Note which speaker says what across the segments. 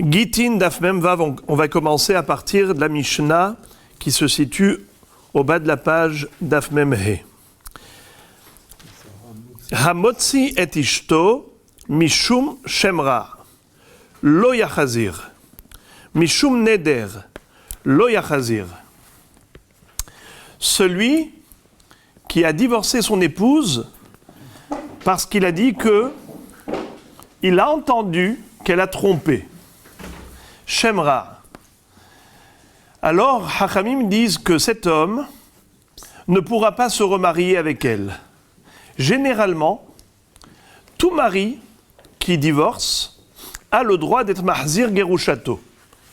Speaker 1: Gitin Daf Mem Vav, on va commencer à partir de la Mishnah qui se situe au bas de la page Daf Mem He. Hamotzi et ishto mishum shemra lo yachazir mishum neder lo yachazir. Celui qui a divorcé son épouse parce qu'il a dit que il a entendu qu'elle a trompé. Shemra. Alors, Hachamim disent que cet homme ne pourra pas se remarier avec elle. Généralement, tout mari qui divorce a le droit d'être mahzir gerushato.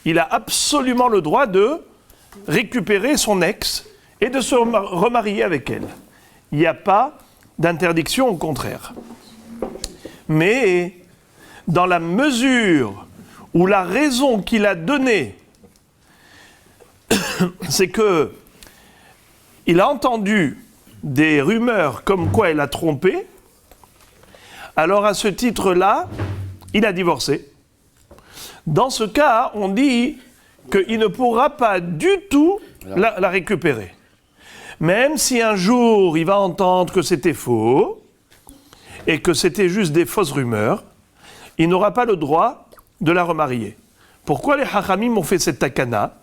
Speaker 1: Il a absolument le droit de récupérer son ex et de se remarier avec elle. Il n'y a pas d'interdiction, au contraire. Mais dans la mesure où la raison qu'il a donnée, c'est que il a entendu des rumeurs comme quoi elle a trompé, alors à ce titre-là, il a divorcé. Dans ce cas, on dit qu'il ne pourra pas du tout la récupérer. Même si un jour il va entendre que c'était faux et que c'était juste des fausses rumeurs, il n'aura pas le droit de la remarier. Pourquoi les Hachamim ont fait cette takana?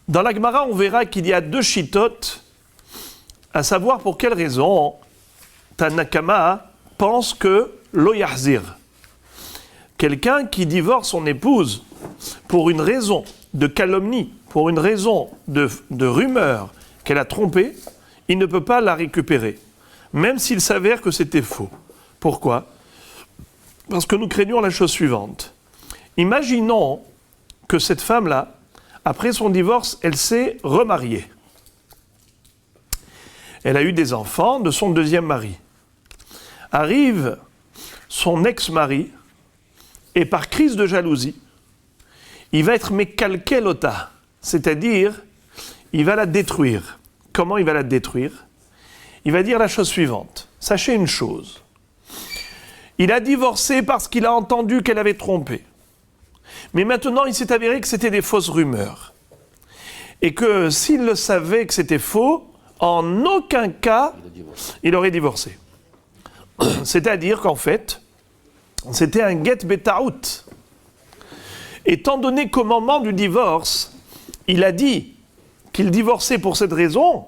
Speaker 1: Dans la Gemara, on verra qu'il y a deux chitotes, à savoir pour quelle raison Tanakama pense que lo yahzir. Quelqu'un qui divorce son épouse pour une raison de calomnie, pour une raison de rumeur qu'elle a trompé, il ne peut pas la récupérer, même s'il s'avère que c'était faux. Pourquoi? Parce que nous craignons la chose suivante. Imaginons que cette femme-là, après son divorce, elle s'est remariée. Elle a eu des enfants de son deuxième mari. Arrive son ex-mari, et par crise de jalousie, il va être mekalkel ota, c'est-à-dire, il va la détruire. Comment il va la détruire? Il va dire la chose suivante. Sachez une chose. Il a divorcé parce qu'il a entendu qu'elle avait trompé. Mais maintenant, il s'est avéré que c'était des fausses rumeurs. Et que s'il le savait que c'était faux, en aucun cas, il aurait divorcé. C'est-à-dire qu'en fait, c'était un get betaout. Étant donné qu'au moment du divorce, il a dit qu'il divorçait pour cette raison,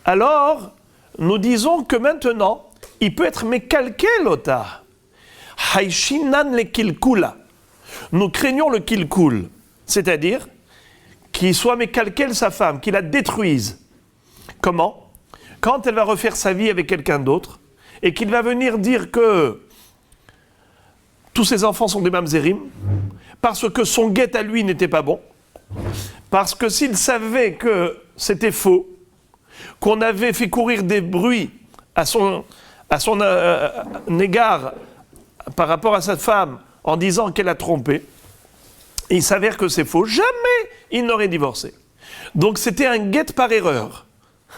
Speaker 1: alors nous disons que maintenant, il peut être mekalkel ota. Haishinan le kilkula. Nous craignons le kilkul, c'est-à-dire qu'il soit mekalkel sa femme, qu'il la détruise. Comment? Quand elle va refaire sa vie avec quelqu'un d'autre et qu'il va venir dire que tous ses enfants sont des mamzerim, parce que son guet à lui n'était pas bon, parce que s'il savait que c'était faux, qu'on avait fait courir des bruits à son égard par rapport à sa femme en disant qu'elle a trompé, et il s'avère que c'est faux, jamais il n'aurait divorcé. Donc c'était un guet par erreur.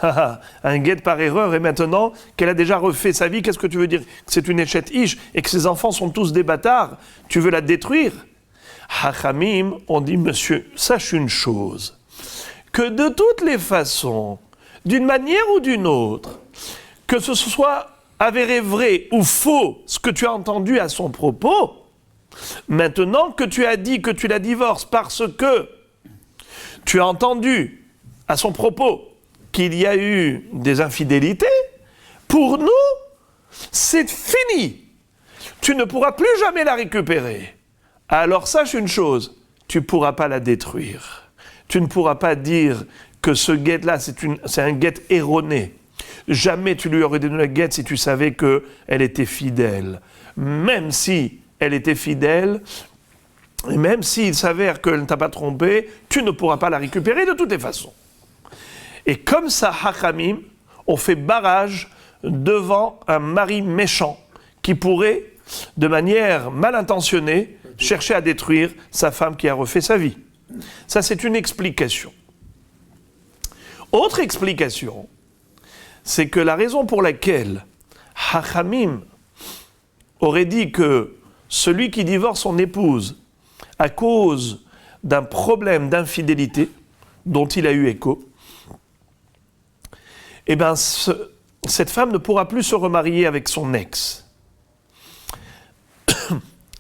Speaker 1: Un guet par erreur, et maintenant qu'elle a déjà refait sa vie, qu'est-ce que tu veux dire? Que c'est une échette ish et que ses enfants sont tous des bâtards, tu veux la détruire? Hachamim, on dit, monsieur, sache une chose, que de toutes les façons, d'une manière ou d'une autre, que ce soit avéré vrai ou faux ce que tu as entendu à son propos, maintenant que tu as dit que tu la divorces parce que tu as entendu à son propos qu'il y a eu des infidélités, pour nous, c'est fini. Tu ne pourras plus jamais la récupérer. Alors sache une chose, tu ne pourras pas la détruire. Tu ne pourras pas dire que ce guet-là, c'est un guet erroné. Jamais tu lui aurais donné la guette si tu savais qu'elle était fidèle. Même si elle était fidèle, et même s'il s'avère qu'elle ne t'a pas trompé, tu ne pourras pas la récupérer de toutes les façons. Et comme ça, Hachamim ont fait barrage devant un mari méchant qui pourrait, de manière mal intentionnée, chercher à détruire sa femme qui a refait sa vie. Ça, c'est une explication. Autre explication, c'est que la raison pour laquelle Hachamim aurait dit que celui qui divorce son épouse à cause d'un problème d'infidélité dont il a eu écho, eh bien, cette femme ne pourra plus se remarier avec son ex,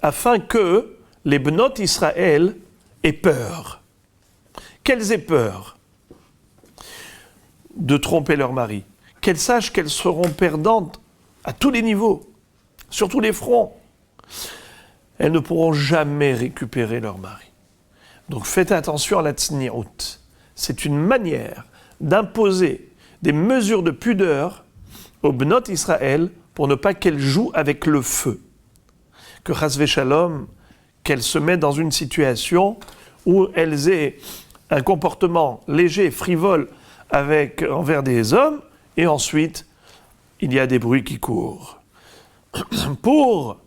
Speaker 1: afin que les Bnot Israël aient peur. Qu'elles aient peur de tromper leur mari, qu'elles sachent qu'elles seront perdantes à tous les niveaux, sur tous les fronts. Elles ne pourront jamais récupérer leur mari. Donc faites attention à la tsniout. C'est une manière d'imposer des mesures de pudeur aux Bnot Israël pour ne pas qu'elles jouent avec le feu. Que chas v'shalom, qu'elles se mettent dans une situation où elles aient un comportement léger, frivole envers des hommes, et ensuite, il y a des bruits qui courent. Pour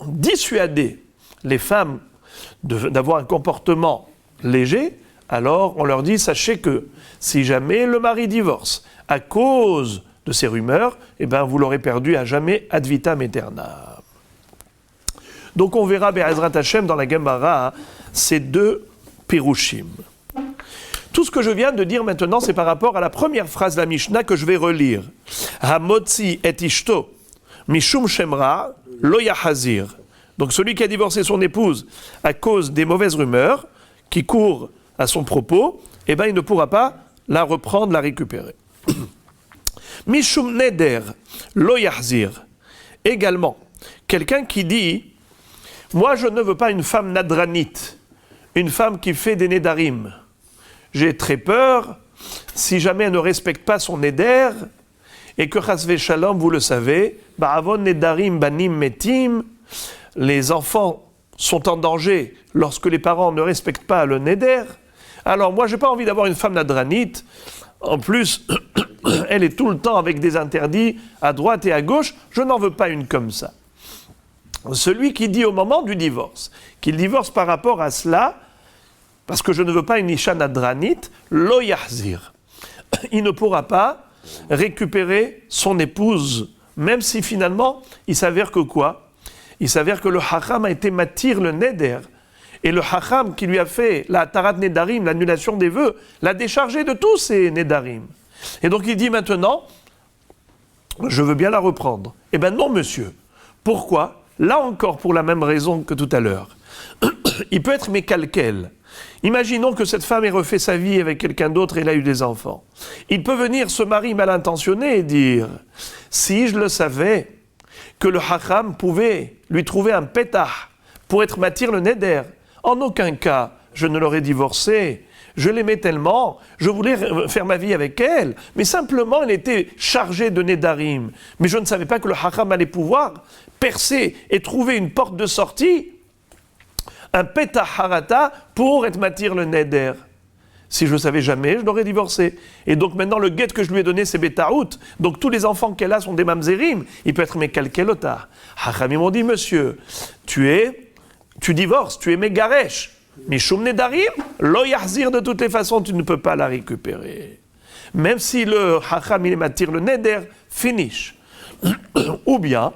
Speaker 1: dissuader les femmes d'avoir un comportement léger, alors on leur dit, sachez que si jamais le mari divorce à cause de ces rumeurs, eh ben vous l'aurez perdu à jamais ad vitam aeternam. Donc on verra Be'ezrat Hashem dans la Gemara ces deux pirushim. Tout ce que je viens de dire maintenant, c'est par rapport à la première phrase de la Mishnah que je vais relire. Hamotzi et ishto mishum shemra lo yahazir. Donc celui qui a divorcé son épouse à cause des mauvaises rumeurs qui courent à son propos, eh ben il ne pourra pas la reprendre, la récupérer. Mishum neder lo yahzir. Également, quelqu'un qui dit « Moi, je ne veux pas une femme nadranite, une femme qui fait des nedarim. J'ai très peur, si jamais elle ne respecte pas son neder, et que chas v'shalom, vous le savez, ba'avon nedarim banim metim, les enfants sont en danger lorsque les parents ne respectent pas le neder. Alors moi, j'ai pas envie d'avoir une femme nadranite. En plus, elle est tout le temps avec des interdits à droite et à gauche. Je n'en veux pas une comme ça. » Celui qui dit au moment du divorce, qu'il divorce par rapport à cela, parce que je ne veux pas une isha nadranite, lo yahzir. Il ne pourra pas récupérer son épouse, même si finalement, il s'avère que quoi ? Il s'avère que le hacham a été matir le neder, et le hacham qui lui a fait la tarat nedarim, l'annulation des vœux, l'a déchargé de tous ces nedarim. Et donc il dit maintenant, je veux bien la reprendre. Eh bien non monsieur. Pourquoi ? Là encore, pour la même raison que tout à l'heure. Il peut être mécalquel. Imaginons que cette femme ait refait sa vie avec quelqu'un d'autre et elle a eu des enfants. Il peut venir ce mari mal intentionné et dire « Si je le savais, que le hacham pouvait lui trouver un pétah pour être matir le neder, en aucun cas je ne l'aurais divorcée. Je l'aimais tellement, je voulais faire ma vie avec elle, mais simplement elle était chargée de nedarim. Mais je ne savais pas que le hacham allait pouvoir percer et trouver une porte de sortie, un pétah harata pour être matir le neder. Si je ne savais jamais, je l'aurais divorcé. Et donc maintenant, le guet que je lui ai donné, c'est betaout. Donc tous les enfants qu'elle a sont des mamzerim. Il peut être mekalkelota. Hachamim m'ont dit, monsieur, tu divorces, tu es megaresh. Mishum nedarim, lo yahzir, de toutes les façons, tu ne peux pas la récupérer. Même si le hacham, il m'attire le neder, finish. Ou bien,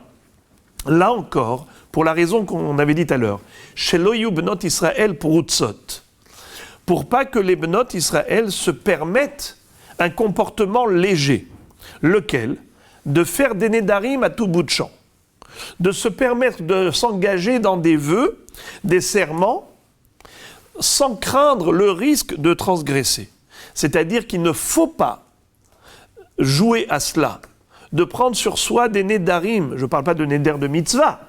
Speaker 1: là encore, pour la raison qu'on avait dit tout à l'heure, chez l'oyu bnot Israël pour utzot, pour pas que les bnot Israël se permettent un comportement léger, lequel, de faire des nedarim à tout bout de champ, de se permettre de s'engager dans des vœux, des serments, sans craindre le risque de transgresser. C'est-à-dire qu'il ne faut pas jouer à cela, de prendre sur soi des nedarim. Je ne parle pas de neder de mitzvah,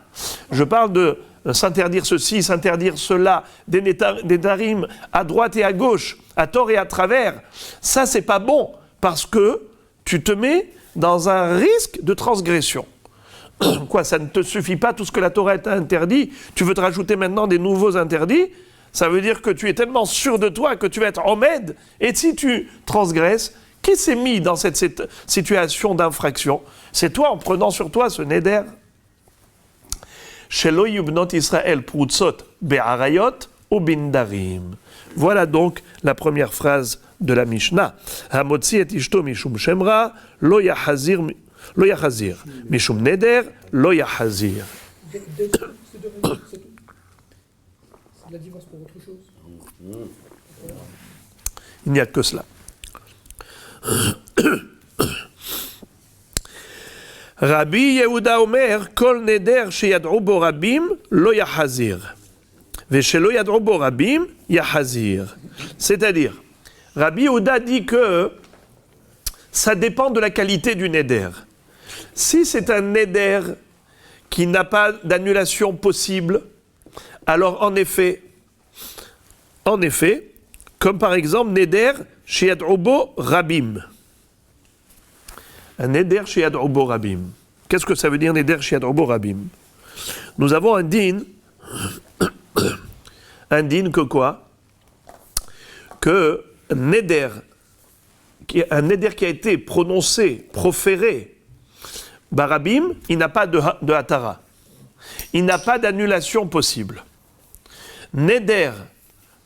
Speaker 1: je parle de s'interdire ceci, s'interdire cela, des nedarim à droite et à gauche, à tort et à travers. Ça, c'est pas bon, parce que tu te mets dans un risque de transgression. Quoi, ça ne te suffit pas tout ce que la Torah t'a interdit, tu veux te rajouter maintenant des nouveaux interdits? Ça veut dire que tu es tellement sûr de toi que tu vas être omed, et si tu transgresses, qui s'est mis dans cette situation d'infraction? C'est toi en prenant sur toi ce neder. Shelo yubnot Israël prutzot be'arayot ou bindarim. Voilà donc la première phrase de la Mishnah. Hamotzi et ishto mishum shemra lo yahazir mishum neder lo yahazir.
Speaker 2: C'est de raison, c'est tout. C'est de la divorce pour autre chose.
Speaker 1: Il n'y a que cela. Rabbi Yehuda Omer, Kol neder sheyad'u bo rabim, lo yahazir. Veshelo yad'u bo rabim, yahazir. C'est-à-dire, Rabbi Yehuda dit que ça dépend de la qualité du neder. Si c'est un neder qui n'a pas d'annulation possible, alors en effet, comme par exemple neder sheyad'u bo rabim. Un neder sheyad'u bo rabim. Qu'est-ce que ça veut dire neder sheyad'u bo rabim? Nous avons un din que quoi? Que un neder qui a été prononcé, proféré, barabim, il n'a pas de hatara. Il n'a pas d'annulation possible. Neder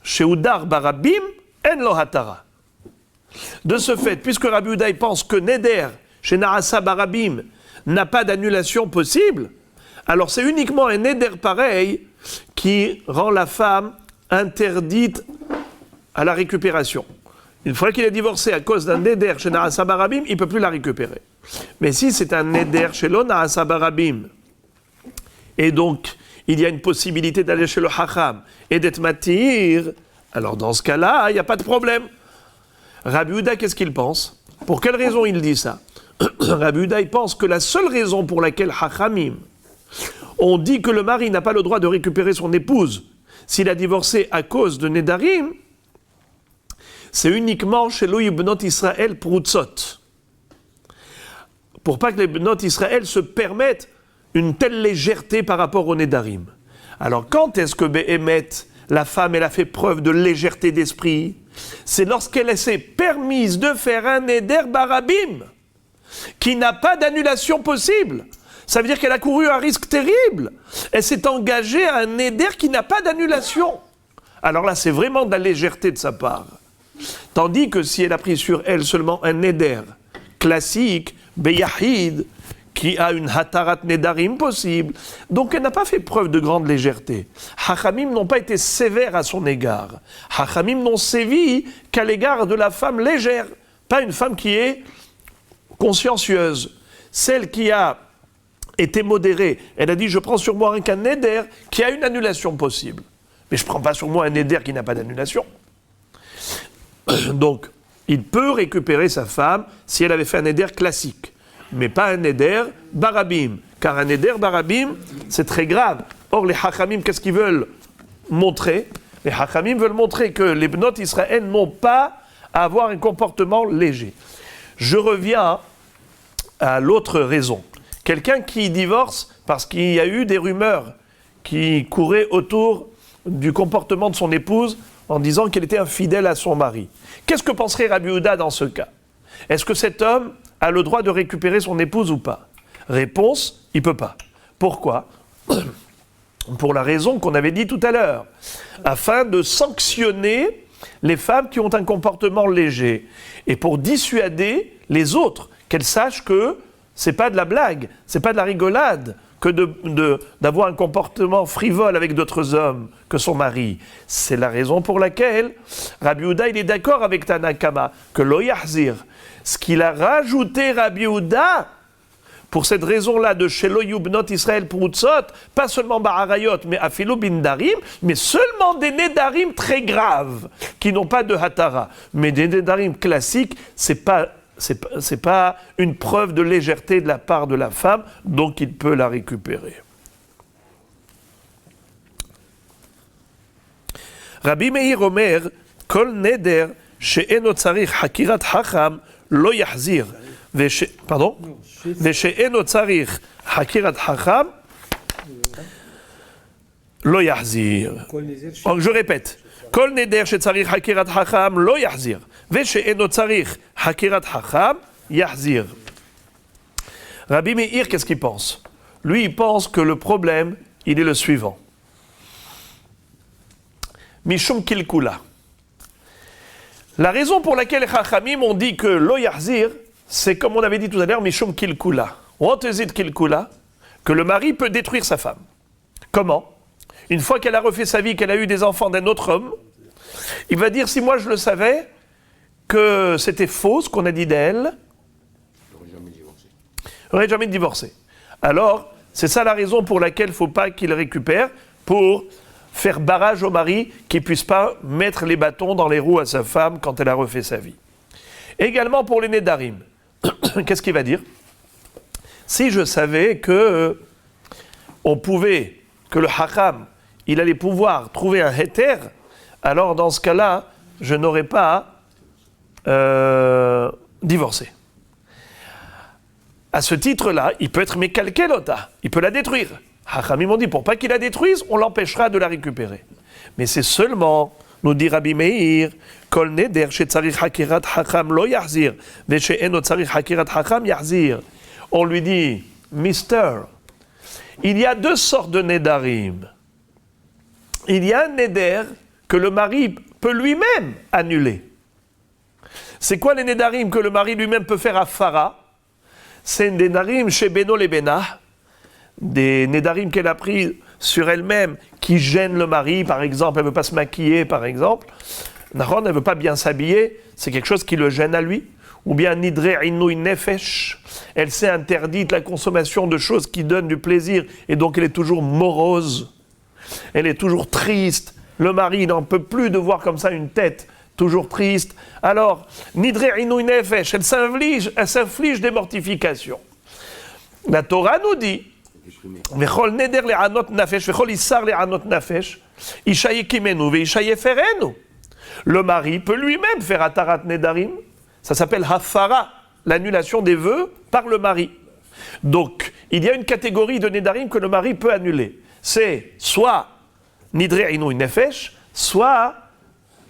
Speaker 1: sheudar barabim, en lo hatara. De ce fait, puisque Rabbi Yehuda pense que neder chez Narasa Barabim n'a pas d'annulation possible, alors c'est uniquement un neder pareil qui rend la femme interdite à la récupération. Une fois qu'il est divorcé à cause d'un neder chez Narasa Barabim, il ne peut plus la récupérer. Mais si c'est un neder chez lo Narasa Barabim, et donc il y a une possibilité d'aller chez le Hacham et d'être matir, alors dans ce cas-là, il n'y a pas de problème. Rabbi Yehuda, qu'est-ce qu'il pense? Pour quelle raison il dit ça? Rabbi Yehuda, il pense que la seule raison pour laquelle Hachamim ont dit que le mari n'a pas le droit de récupérer son épouse s'il a divorcé à cause de Nedarim, c'est uniquement chez l'Oï Bnot Israël Proutzot. Pour pas que les Bnot Israël se permettent une telle légèreté par rapport au Nedarim. Alors quand est-ce que Béhémet, la femme, elle a fait preuve de légèreté d'esprit? C'est lorsqu'elle s'est permise de faire un Neder Barabim qui n'a pas d'annulation possible. Ça veut dire qu'elle a couru un risque terrible. Elle s'est engagée à un Neder qui n'a pas d'annulation. Alors là, c'est vraiment de la légèreté de sa part. Tandis que si elle a pris sur elle seulement un Neder classique, Beyahid, qui a une Hatarat Nedarim possible, donc elle n'a pas fait preuve de grande légèreté. Hachamim n'ont pas été sévères à son égard. Hachamim n'ont sévi qu'à l'égard de la femme légère, pas une femme qui est consciencieuse. Celle qui a été modérée, elle a dit je prends sur moi un neder qui a une annulation possible. Mais je ne prends pas sur moi un neder qui n'a pas d'annulation. Donc, il peut récupérer sa femme si elle avait fait un neder classique, mais pas un neder barabim. Car un neder barabim, c'est très grave. Or, les hachamim, qu'est-ce qu'ils veulent montrer? Les hachamim veulent montrer que les bnot Israël n'ont pas à avoir un comportement léger. Je reviens à l'autre raison. Quelqu'un qui divorce parce qu'il y a eu des rumeurs qui couraient autour du comportement de son épouse en disant qu'elle était infidèle à son mari. Qu'est-ce que penserait Rabbi Yehuda dans ce cas? Est-ce que cet homme a le droit de récupérer son épouse ou pas? Réponse, il ne peut pas. Pourquoi? Pour la raison qu'on avait dit tout à l'heure, afin de sanctionner les femmes qui ont un comportement léger et pour dissuader les autres, qu'elles sachent que c'est pas de la blague, c'est pas de la rigolade que d'avoir un comportement frivole avec d'autres hommes que son mari. C'est la raison pour laquelle Rabbi Yehuda, il est d'accord avec Tanakama, que lo yahzir. Ce qu'il a rajouté Rabbi Yehuda, pour cette raison-là de Shelo Yubnot Israël Proutzot, pas seulement Ba'arayot, mais Afilo Bindarim, mais seulement des Nedarim très graves, qui n'ont pas de Hatara. Mais des Nedarim classiques, c'est pas une preuve de légèreté de la part de la femme, donc il peut la récupérer. Rabbi Meir Omer, Kol neder she'eno tzarich hakirat hacham lo yahzir. Pardon? Veshe'eno tzarich hakirat hacham lo yahzir. Donc je répète. Kol neder she'tzarich hakirat hacham lo yahzir. Veshe'eno tzarich hakirat hacham yahzir. Rabbi Meir, qu'est-ce qu'il pense? Lui, il pense que le problème, il est le suivant. Mishum kilkula. La raison pour laquelle les Chachamim ont dit que lo yahzir, c'est comme on avait dit tout à l'heure, Mishum kilkula. What is it kilkula? Que le mari peut détruire sa femme. Comment? Une fois qu'elle a refait sa vie, qu'elle a eu des enfants d'un autre homme, il va dire, si moi je le savais, que c'était faux ce qu'on a dit d'elle, j'aurais jamais divorcé. Alors, c'est ça la raison pour laquelle il ne faut pas qu'il récupère, pour faire barrage au mari qui ne puisse pas mettre les bâtons dans les roues à sa femme quand elle a refait sa vie. Également pour les Nédarim. Qu'est-ce qu'il va dire? Si je savais que on pouvait, que le Hakam, il allait pouvoir trouver un héter, alors dans ce cas-là, je n'aurais pas divorcé. À ce titre-là, il peut être mekalkel ota, il peut la détruire. Hachamim m'ont dit, pour pas qu'il la détruise, on l'empêchera de la récupérer. Mais c'est seulement, nous dit Rabbi Meir, kol neder shetzarich hakirat hacham lo yahzir, ve'she'eno tzarich hakirat hacham yahzir. On lui dit, Mister, il y a deux sortes de nedarim. Il y a un neder que le mari peut lui-même annuler. C'est quoi les nedarim que le mari lui-même peut faire à Farah? C'est des nedarim chez Beno les Benah, des nedarim qu'elle a pris sur elle-même qui gênent le mari, par exemple, elle ne veut pas se maquiller, par exemple. Elle ne veut pas bien s'habiller, c'est quelque chose qui le gêne à lui. Ou bien nidre inouï nefesh, elle s'est interdite la consommation de choses qui donnent du plaisir et donc elle est toujours morose, elle est toujours triste. Le mari n'en peut plus de voir comme ça une tête toujours triste. Alors, nidre inouï nefesh, elle s'inflige des mortifications. La Torah nous dit, vechol neder le'anot nafesh, vechol issar le'anot nafesh, isha yekimenu ve'isha yeferenu. Le mari peut lui-même faire atarat nedarim. Ça s'appelle hafara, l'annulation des vœux par le mari. Donc, il y a une catégorie de nedarim que le mari peut annuler. C'est soit nidre inouï nefesh, soit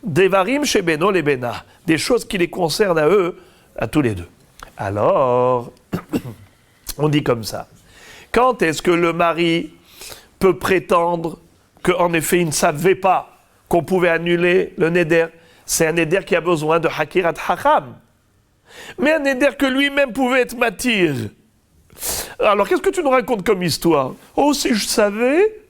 Speaker 1: devarim shebeno lebena, des choses qui les concernent à eux, à tous les deux. Alors, on dit comme ça. Quand est-ce que le mari peut prétendre qu'en effet il ne savait pas qu'on pouvait annuler le neder? C'est un neder qui a besoin de hakirat hacham. Mais un neder que lui-même pouvait être matir. Alors qu'est-ce que tu nous racontes comme histoire? Oh, si je savais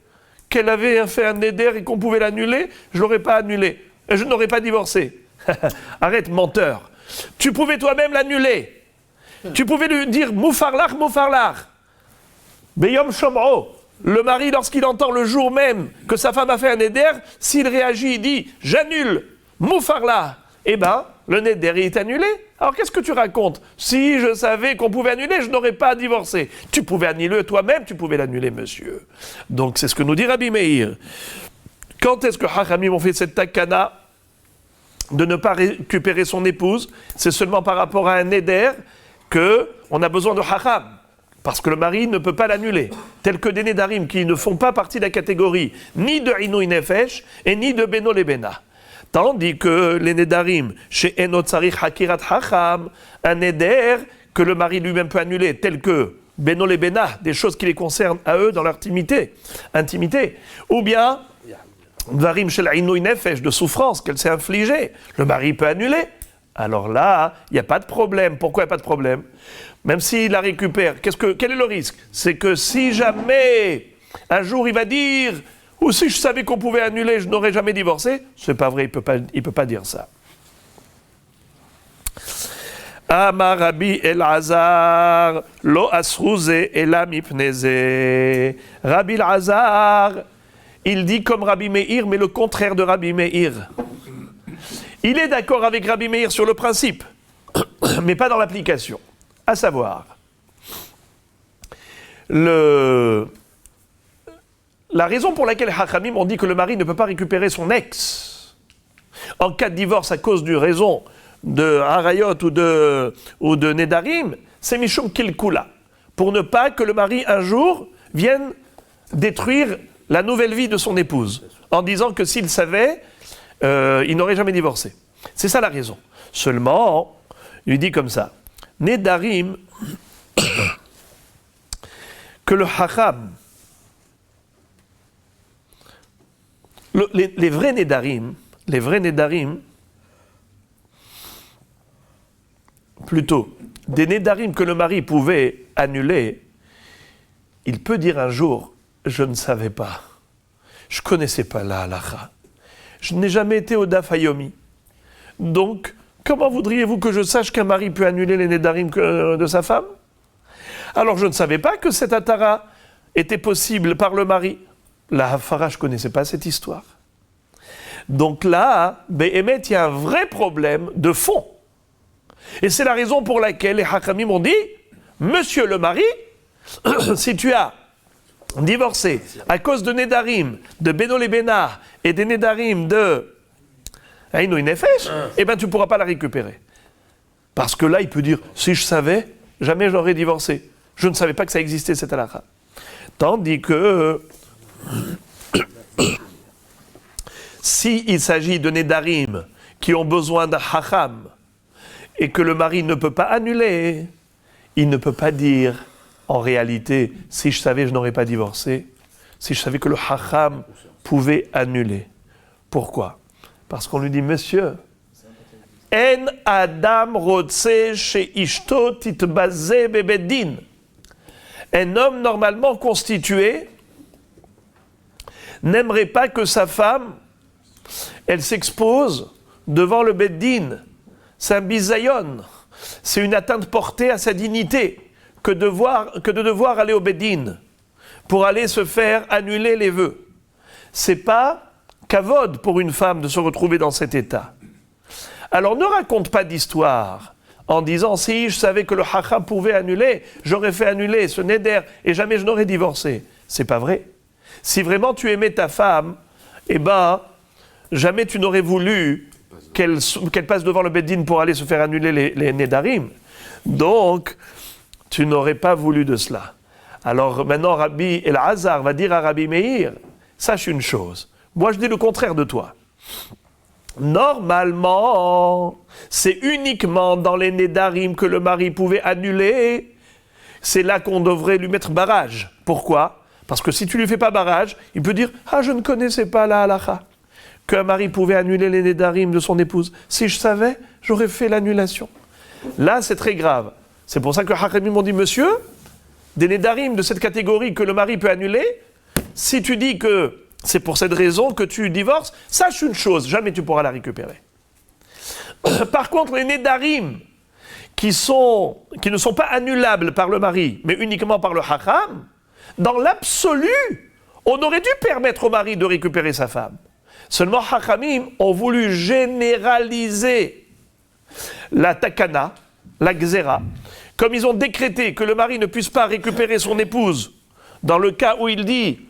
Speaker 1: qu'elle avait fait un neder et qu'on pouvait l'annuler, je ne l'aurais pas annulé. Et je n'aurais pas divorcé. Arrête, menteur. Tu pouvais toi-même l'annuler. Tu pouvais lui dire moufarlach, moufarlach. Beyom shomro. Le mari, lorsqu'il entend le jour même que sa femme a fait un neder, s'il réagit, il dit j'annule, moufarlach. Eh bien, le neder est annulé. Alors qu'est-ce que tu racontes? Si je savais qu'on pouvait annuler, je n'aurais pas divorcé. Tu pouvais annuler toi-même, tu pouvais l'annuler, monsieur. Donc c'est ce que nous dit Rabbi Meir. Quand est-ce que Hachamim ont fait cette takana de ne pas récupérer son épouse? C'est seulement par rapport à un neder qu'on a besoin de Hacham. Parce que le mari ne peut pas l'annuler. Tels que des nedarim qui ne font pas partie de la catégorie ni de inouï nefesh et ni de beno lebena. Tandis que les nedarim, chez Eno Tzarich Hakirat Hacham, un neder que le mari lui-même peut annuler, tel que Beno les Bena, des choses qui les concernent à eux dans leur intimité, ou bien Dvarim Shel Inouï Nefesh, de souffrance qu'elle s'est infligée, le mari peut annuler. Alors là, il n'y a pas de problème. Pourquoi il n'y a pas de problème? Même s'il la récupère, quel est le risque? C'est que si jamais un jour il va dire ou si je savais qu'on pouvait annuler, je n'aurais jamais divorcé. C'est pas vrai, il peut pas dire ça. Amar Rabbi Elazar lo asruze ela mipneze. Rabbi Elazar, il dit comme Rabbi Meir, mais le contraire de Rabbi Meir. Il est d'accord avec Rabbi Meir sur le principe, mais pas dans l'application. À savoir, la raison pour laquelle Hachamim ont dit que le mari ne peut pas récupérer son ex en cas de divorce à cause d'une raison de harayot ou de nedarim, c'est mishum kilkula, pour ne pas que le mari un jour vienne détruire la nouvelle vie de son épouse, en disant que s'il savait, il n'aurait jamais divorcé. C'est ça la raison. Seulement, il lui dit comme ça, nedarim, que le hacham, les vrais nedarim, plutôt, des nedarim que le mari pouvait annuler, il peut dire un jour, je ne savais pas. je ne connaissais pas la halakha. Je n'ai jamais été au Daf Hayomi. Donc, comment voudriez-vous que je sache qu'un mari peut annuler les Nédarim de sa femme? Alors, je ne savais pas que cette atara était possible par le mari. La Hafara, je ne connaissais pas cette histoire. Donc là, Béhémet, il y a un vrai problème de fond. Et c'est la raison pour laquelle les Hakamim ont dit, monsieur le mari, si tu as divorcé à cause de Nédarim, de Beno les Bénard et des Nédarim de Aïnou Nefesh, eh bien tu ne pourras pas la récupérer. Parce que là, il peut dire, si je savais, jamais j'aurais divorcé. Je ne savais pas que ça existait, cette halakha. Tandis que s'il s'agit de Nédarim qui ont besoin d'un Hacham et que le mari ne peut pas annuler, il ne peut pas dire, en réalité, si je savais, je n'aurais pas divorcé, si je savais que le Hacham pouvait annuler. Pourquoi? Parce qu'on lui dit, monsieur, En Adam rotse chez Ishto titbaze bebeddin. Un homme normalement constitué n'aimerait pas que sa femme, elle s'expose devant le beddin. C'est un bisayon. C'est une atteinte portée à sa dignité que de devoir aller au beddin pour aller se faire annuler les vœux. C'est pas kavod pour une femme de se retrouver dans cet état. Alors ne raconte pas d'histoire en disant si je savais que le hacham pouvait annuler, j'aurais fait annuler ce neder et jamais je n'aurais divorcé. C'est pas vrai. Si vraiment tu aimais ta femme, eh ben jamais tu n'aurais voulu qu'elle passe devant le beddin pour aller se faire annuler les nedarim. Donc tu n'aurais pas voulu de cela. Alors maintenant Rabbi El-Hazar va dire à Rabbi Meir, sache une chose, moi je dis le contraire de toi. Normalement, c'est uniquement dans les Nédarim que le mari pouvait annuler. C'est là qu'on devrait lui mettre barrage. Pourquoi? Parce que si tu lui fais pas barrage, il peut dire « Ah, je ne connaissais pas la halakha. » Qu'un mari pouvait annuler les Nédarim de son épouse. Si je savais, j'aurais fait l'annulation. Là, c'est très grave. C'est pour ça que Hachamim m'ont dit « Monsieur, des Nédarim de cette catégorie que le mari peut annuler, si tu dis que c'est pour cette raison que tu divorces, sache une chose, jamais tu pourras la récupérer. Par contre, les Nédarim qui ne sont pas annulables par le mari, mais uniquement par le Hacham, dans l'absolu, on aurait dû permettre au mari de récupérer sa femme. Seulement, Hachamim ont voulu généraliser la takana, la gzera, comme ils ont décrété que le mari ne puisse pas récupérer son épouse, dans le cas où il dit,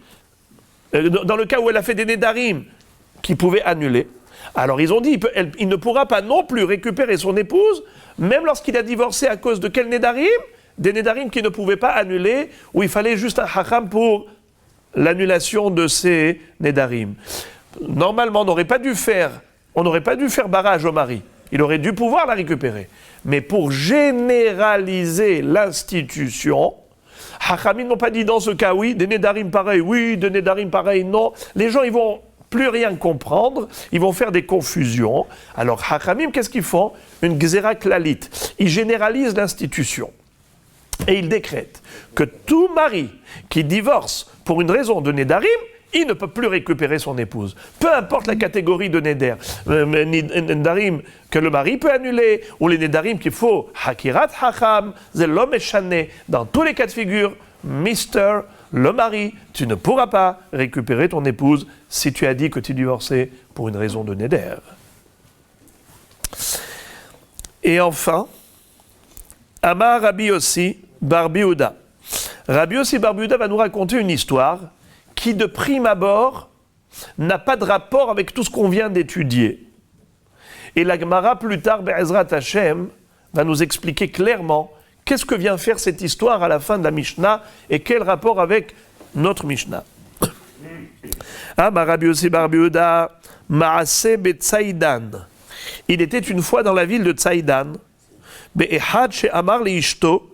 Speaker 1: dans le cas où elle a fait des Nédarim qui pouvaient annuler, alors ils ont dit il ne pourra pas non plus récupérer son épouse, même lorsqu'il a divorcé à cause de quel Nédarim? Des Nédarim qui ne pouvaient pas annuler, où il fallait juste un Hacham pour l'annulation de ces Nédarim. Normalement, on n'aurait pas dû faire barrage au mari. Il aurait dû pouvoir la récupérer. Mais pour généraliser l'institution, Hachamim n'ont pas dit dans ce cas oui, des Nédarim pareils, oui, des Nédarim pareils, non. Les gens, ils vont plus rien comprendre, ils vont faire des confusions. Alors Hachamim, qu'est-ce qu'ils font? Une gzera klalit. Ils généralisent l'institution. Et ils décrètent que tout mari qui divorce pour une raison de Nédarim, il ne peut plus récupérer son épouse. Peu importe la catégorie de Néder. Nédarim que le mari peut annuler, ou les Nédarim qu'il faut, Hakirat Hacham, Zelom Eshane, dans tous les cas de figure, Mister, le mari, tu ne pourras pas récupérer ton épouse si tu as dit que tu divorçais pour une raison de Néder. Et enfin, Amar Rabbi Yossi Bar Biouda. Rabbi Yossi Bar Biouda va nous raconter une histoire qui de prime abord n'a pas de rapport avec tout ce qu'on vient d'étudier. Et la Gemara plus tard, Be'ezrat Hashem, va nous expliquer clairement qu'est-ce que vient faire cette histoire à la fin de la Mishnah et quel rapport avec notre Mishnah. Rabbi Yossi Bar Biouda, Maaseh Betsaïdan. Il était une fois dans la ville de Tsaïdan, Be'ehad she'amar le'ishto,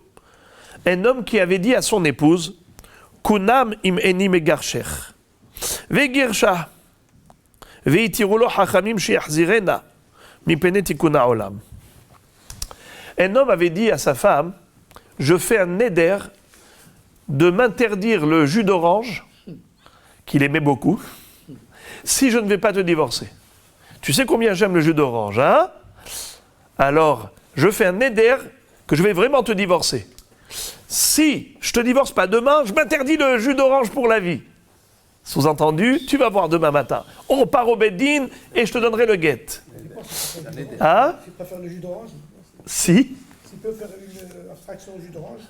Speaker 1: un homme qui avait dit à son épouse, Kunam im eni megarshech. Vegirsha. Veitiru lo hachamim sheyachzirena. Mipene tikuna olam. Un homme avait dit à sa femme, je fais un neder de m'interdire le jus d'orange, qu'il aimait beaucoup, si je ne vais pas te divorcer, tu sais combien j'aime le jus d'orange, hein? Alors, je fais un neder que je vais vraiment te divorcer. Si je te divorce pas demain, je m'interdis le jus d'orange pour la vie. Sous-entendu, tu vas voir demain matin. On part au Beddin et je te donnerai le guet. Hein?
Speaker 2: S'il préfère le jus d'orange,
Speaker 1: Si.
Speaker 2: s'il peut faire une abstraction au jus d'orange,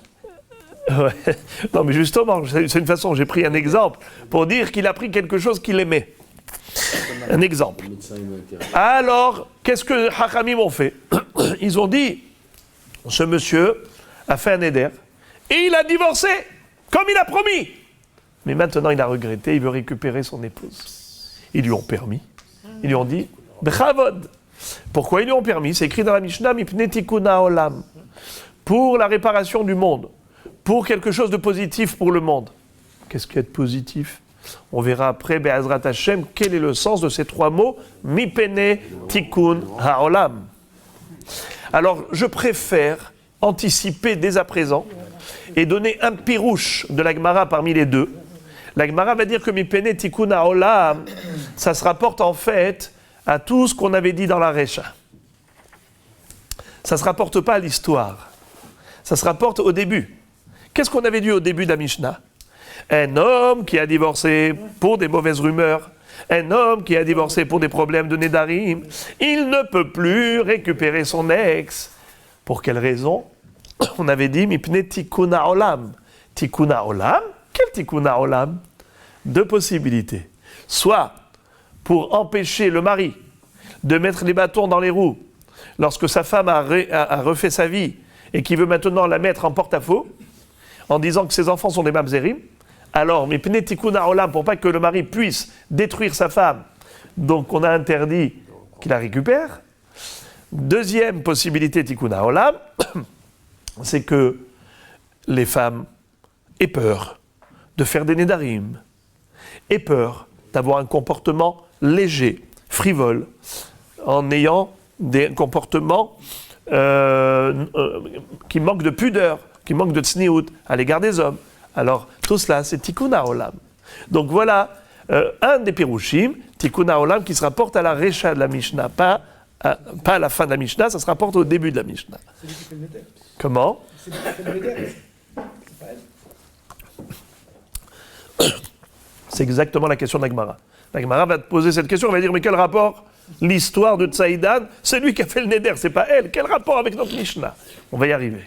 Speaker 1: Ouais. Non, mais justement, c'est une façon, j'ai pris un exemple pour dire qu'il a pris quelque chose qu'il aimait. Un exemple. Alors, qu'est-ce que Hachamim ont fait? Ils ont dit, ce monsieur a fait un éder et il a divorcé, comme il a promis. Mais maintenant, il a regretté, il veut récupérer son épouse. Ils lui ont permis. Ils lui ont dit, Bchavod. Pourquoi ils lui ont permis? C'est écrit dans la Mishnah, Mipnei Tikuna Olam. Pour la réparation du monde. Pour quelque chose de positif pour le monde. Qu'est-ce qu'il y a de positif? On verra après, Be'ezrat Hashem, quel est le sens de ces trois mots, Mipene Tikkun Ha'olam. Alors, je préfère anticiper dès à présent et donner un pirouche de la Gemara parmi les deux. La Gemara va dire que Mipene Tikkun Ha'olam, ça se rapporte en fait à tout ce qu'on avait dit dans la Recha. Ça ne se rapporte pas à l'histoire. Ça se rapporte au début. Qu'est-ce qu'on avait dit au début de la Mishnah? Un homme qui a divorcé pour des mauvaises rumeurs, un homme qui a divorcé pour des problèmes de Nédarim, il ne peut plus récupérer son ex. Pour quelle raison? On avait dit Mipne Tikkuna Olam. Tikkuna Olam? Quel Tikkuna Olam? Deux possibilités. Soit pour empêcher le mari de mettre les bâtons dans les roues lorsque sa femme a refait sa vie et qui veut maintenant la mettre en porte-à-faux, en disant que ses enfants sont des mamzerim, alors, mais pne tikkuna olam, pour pas que le mari puisse détruire sa femme, donc on a interdit qu'il la récupère. Deuxième possibilité tikkuna olam, c'est que les femmes aient peur de faire des nédarim, aient peur d'avoir un comportement léger, frivole, en ayant des comportements qui manquent de pudeur, qui manquent de tsniout à l'égard des hommes. Alors, tout cela, c'est Tikkun Olam. Donc voilà un des Pirushim, Tikkun Olam, qui se rapporte à la Recha de la Mishnah, pas à la fin de la Mishnah, ça se rapporte au début de la Mishnah.
Speaker 2: c'est lui qui fait le neder.
Speaker 1: Comment?
Speaker 2: C'est lui qui fait le neder. C'est pas elle.
Speaker 1: C'est exactement la question d'Agmara. L'Agmara va te poser cette question, elle va dire, mais quel rapport? L'histoire de Tsaïdan, c'est lui qui a fait le neder, c'est pas elle. Quel rapport avec notre Mishnah? On va y arriver.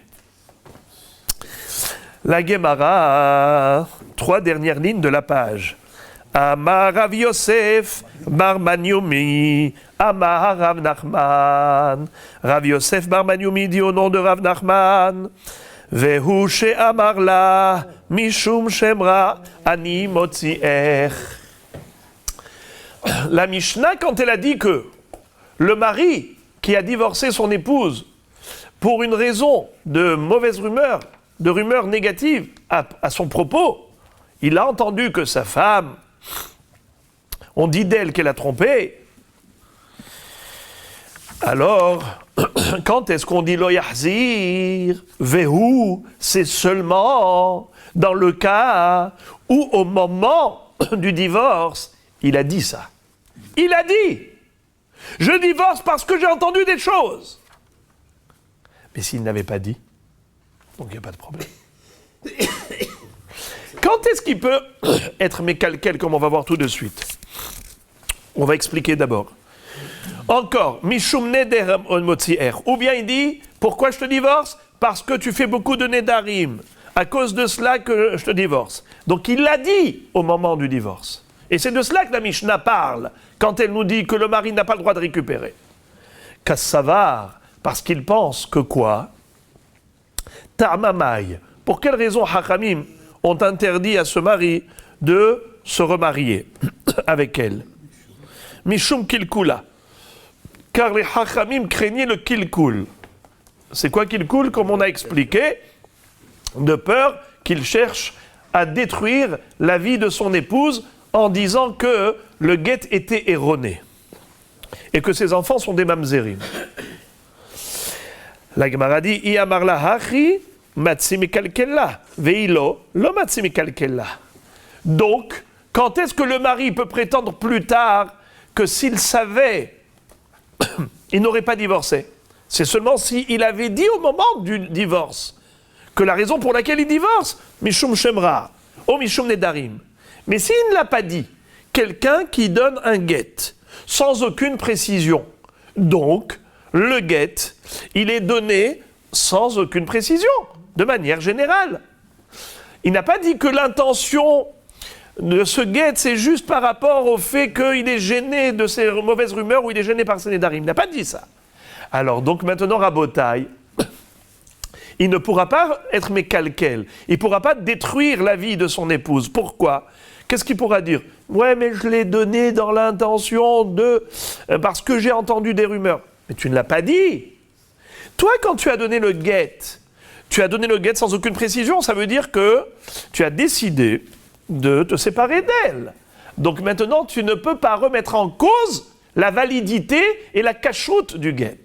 Speaker 1: La Gemara, trois dernières lignes de la page. Amar Rav Yosef bar Manyoumi, Amar Rav Nachman. Rav Yosef bar Manyoumi dit au nom de Rav Nachman, Vehu she'amar la, mishum shemra, ani motzi'ech. La Mishnah, quand elle a dit que le mari qui a divorcé son épouse pour une raison de mauvaise rumeur, de rumeurs négatives à son propos, il a entendu que sa femme, on dit d'elle qu'elle a trompé. Alors, quand est-ce qu'on dit lo yahzir, vehu, c'est seulement dans le cas où au moment du divorce, il a dit ça. Il a dit, je divorce parce que j'ai entendu des choses. Mais s'il n'avait pas dit, donc il n'y a pas de problème. Quand est-ce qu'il peut être mécalquel, comme on va voir tout de suite? On va expliquer d'abord. Encore, Mishum neder motzi'er. Ou bien il dit, pourquoi je te divorce? Parce que tu fais beaucoup de nedarim. À cause de cela que je te divorce. Donc il l'a dit au moment du divorce. Et c'est de cela que la Mishnah parle, quand elle nous dit que le mari n'a pas le droit de récupérer. Kassavar, parce qu'il pense que quoi? Ta'mamai. Pour quelle raison Hachamim ont interdit à ce mari de se remarier avec elle? Mishum kilkula. Car les Hachamim craignaient le kilkul. C'est quoi kilkul? Comme on a expliqué, de peur qu'il cherche à détruire la vie de son épouse en disant que le guet était erroné et que ses enfants sont des mamzerim. La Gemara dit, Iyamar la hachi matsimi kalkella, veilo lo matsimi kalkella. Donc, Quand est-ce que le mari peut prétendre plus tard que s'il savait, il n'aurait pas divorcé? C'est seulement s'il avait dit au moment du divorce que la raison pour laquelle il divorce, Mishum Shemra, ou Mishum Nedarim. Mais s'il ne l'a pas dit, quelqu'un qui donne un guet, sans aucune précision, donc le guet, il est donné sans aucune précision, de manière générale. Il n'a pas dit que l'intention de ce guet, c'est juste par rapport au fait qu'il est gêné de ces mauvaises rumeurs ou il est gêné par ses nédarim. Il n'a pas dit ça. Alors, donc maintenant, Rabotai, il ne pourra pas être mécalquel. Il ne pourra pas détruire la vie de son épouse. Pourquoi? Qu'est-ce qu'il pourra dire? Ouais, mais je l'ai donné dans l'intention de... parce que j'ai entendu des rumeurs. Mais tu ne l'as pas dit. Toi, quand tu as donné le guet, tu as donné le guet sans aucune précision. Ça veut dire que tu as décidé de te séparer d'elle. Donc maintenant, tu ne peux pas remettre en cause la validité et la cachoute du guet.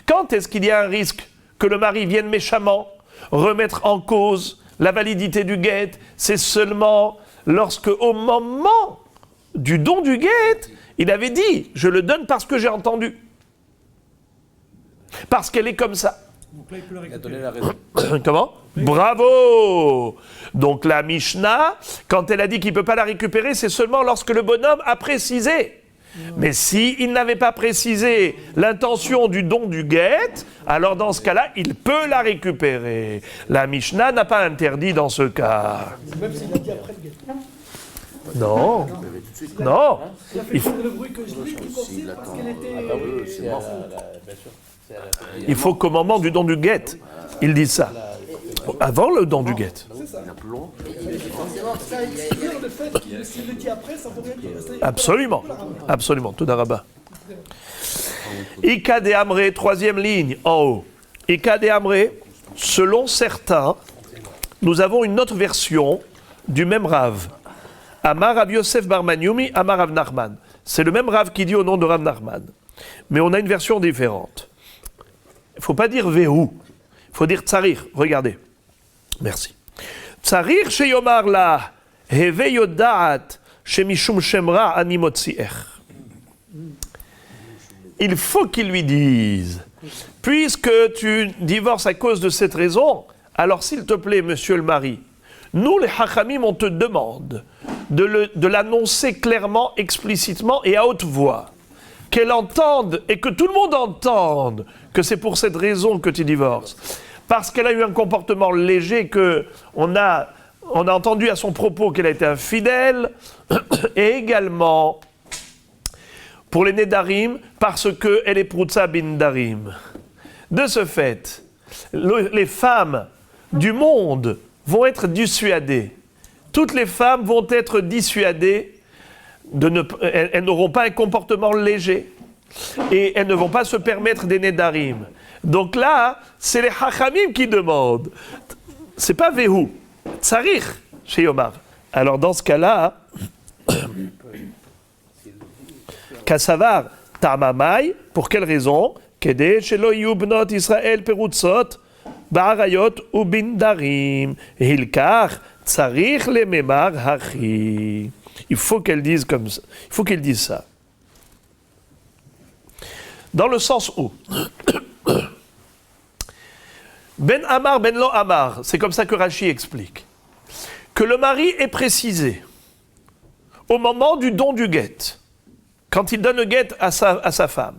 Speaker 1: Quand est-ce qu'il y a un risque que le mari vienne méchamment remettre en cause la validité du guet? C'est seulement lorsque, au moment du don du guet, il avait dit « je le donne parce que j'ai entendu ». Parce qu'elle est comme ça.
Speaker 2: Donc là, il peut le
Speaker 3: Il a
Speaker 2: récupérer.
Speaker 3: donné la raison.
Speaker 1: Comment? Bravo! Donc la Mishnah, quand elle a dit qu'il ne peut pas la récupérer, c'est seulement lorsque le bonhomme a précisé. Mais s'il n'avait pas précisé l'intention du don du guet, alors dans ce cas-là, il peut la récupérer. La Mishnah n'a pas interdit dans ce cas.
Speaker 2: Même s'il a dit après le guet.
Speaker 1: Non. Non.
Speaker 2: Il a fait faire le bruit que je lui qui pensait parce qu'elle était...
Speaker 3: C'est mort. Bien sûr.
Speaker 1: Il faut qu'au moment du don du guet, il dise ça. Avant le don du guet.
Speaker 2: C'est ça.
Speaker 3: Il a plus loin.
Speaker 2: C'est-à-dire le fait qu'il s'il le dit après, ça veut rien dire. C'est-
Speaker 1: Absolument. Absolument. Tout d'araba. Ika de Amré, troisième ligne, en haut. Ika de Amré, selon certains, nous avons une autre version du même Rav. Amar Rav Yosef Bar Manioumi, Amar Rav Nachman. C'est le même Rav qui dit au nom de Rav Nachman. Mais on a une version différente. Il ne faut pas dire Vehu. Il faut dire Tsarir. Regardez. Merci. Tsarir sheyomar la heve yodaat shemishum shemra ani motziech. Il faut qu'il lui dise, puisque tu divorces à cause de cette raison, alors s'il te plaît, monsieur le mari, nous les hachamim, on te demande de l'annoncer clairement, explicitement et à haute voix. Qu'elle entende et que tout le monde entende que c'est pour cette raison que tu divorces. Parce qu'elle a eu un comportement léger, qu'on a entendu à son propos qu'elle a été infidèle, et également pour les Nedarim, parce qu'elle est Proutsa bin Darim. De ce fait, les femmes du monde vont être dissuadées. Toutes les femmes vont être dissuadées. Elles n'auront pas un comportement léger et elles ne vont pas se permettre des Nedarim. Donc là, c'est les Hachamim qui demandent. C'est pas Vehu, Tsarich chez Yomar. Alors dans ce cas-là, Kassavar Tamamai, pour quelle raison? Kede shelo yubnot Israël perutzot ba'arayot u bindarim hilkach tsarich le memar hachi. Il faut qu'elle dise comme ça. Il faut qu'elle dise ça. Dans le sens où Ben Amar, Ben Lo Amar, c'est comme ça que Rashi explique. Que le mari est précisé au moment du don du guet, quand il donne le guet à sa femme,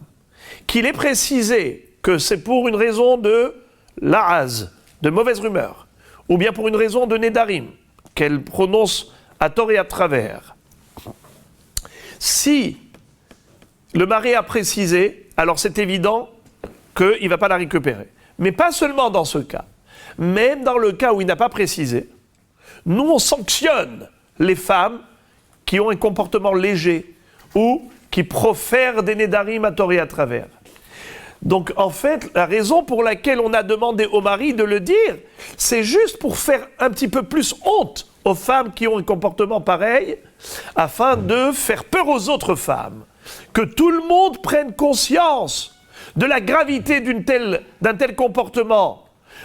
Speaker 1: qu'il est précisé que c'est pour une raison de la'az, de mauvaise rumeur, ou bien pour une raison de nedarim, qu'elle prononce à tort et à travers. Si le mari a précisé, alors c'est évident qu'il ne va pas la récupérer. Mais pas seulement dans ce cas. Même dans le cas où il n'a pas précisé, nous on sanctionne les femmes qui ont un comportement léger ou qui profèrent des nedarim à tort et à travers. Donc en fait, la raison pour laquelle on a demandé au mari de le dire, c'est juste pour faire un petit peu plus honte aux femmes qui ont un comportement pareil, afin de faire peur aux autres femmes. Que tout le monde prenne conscience de la gravité d'un tel comportement,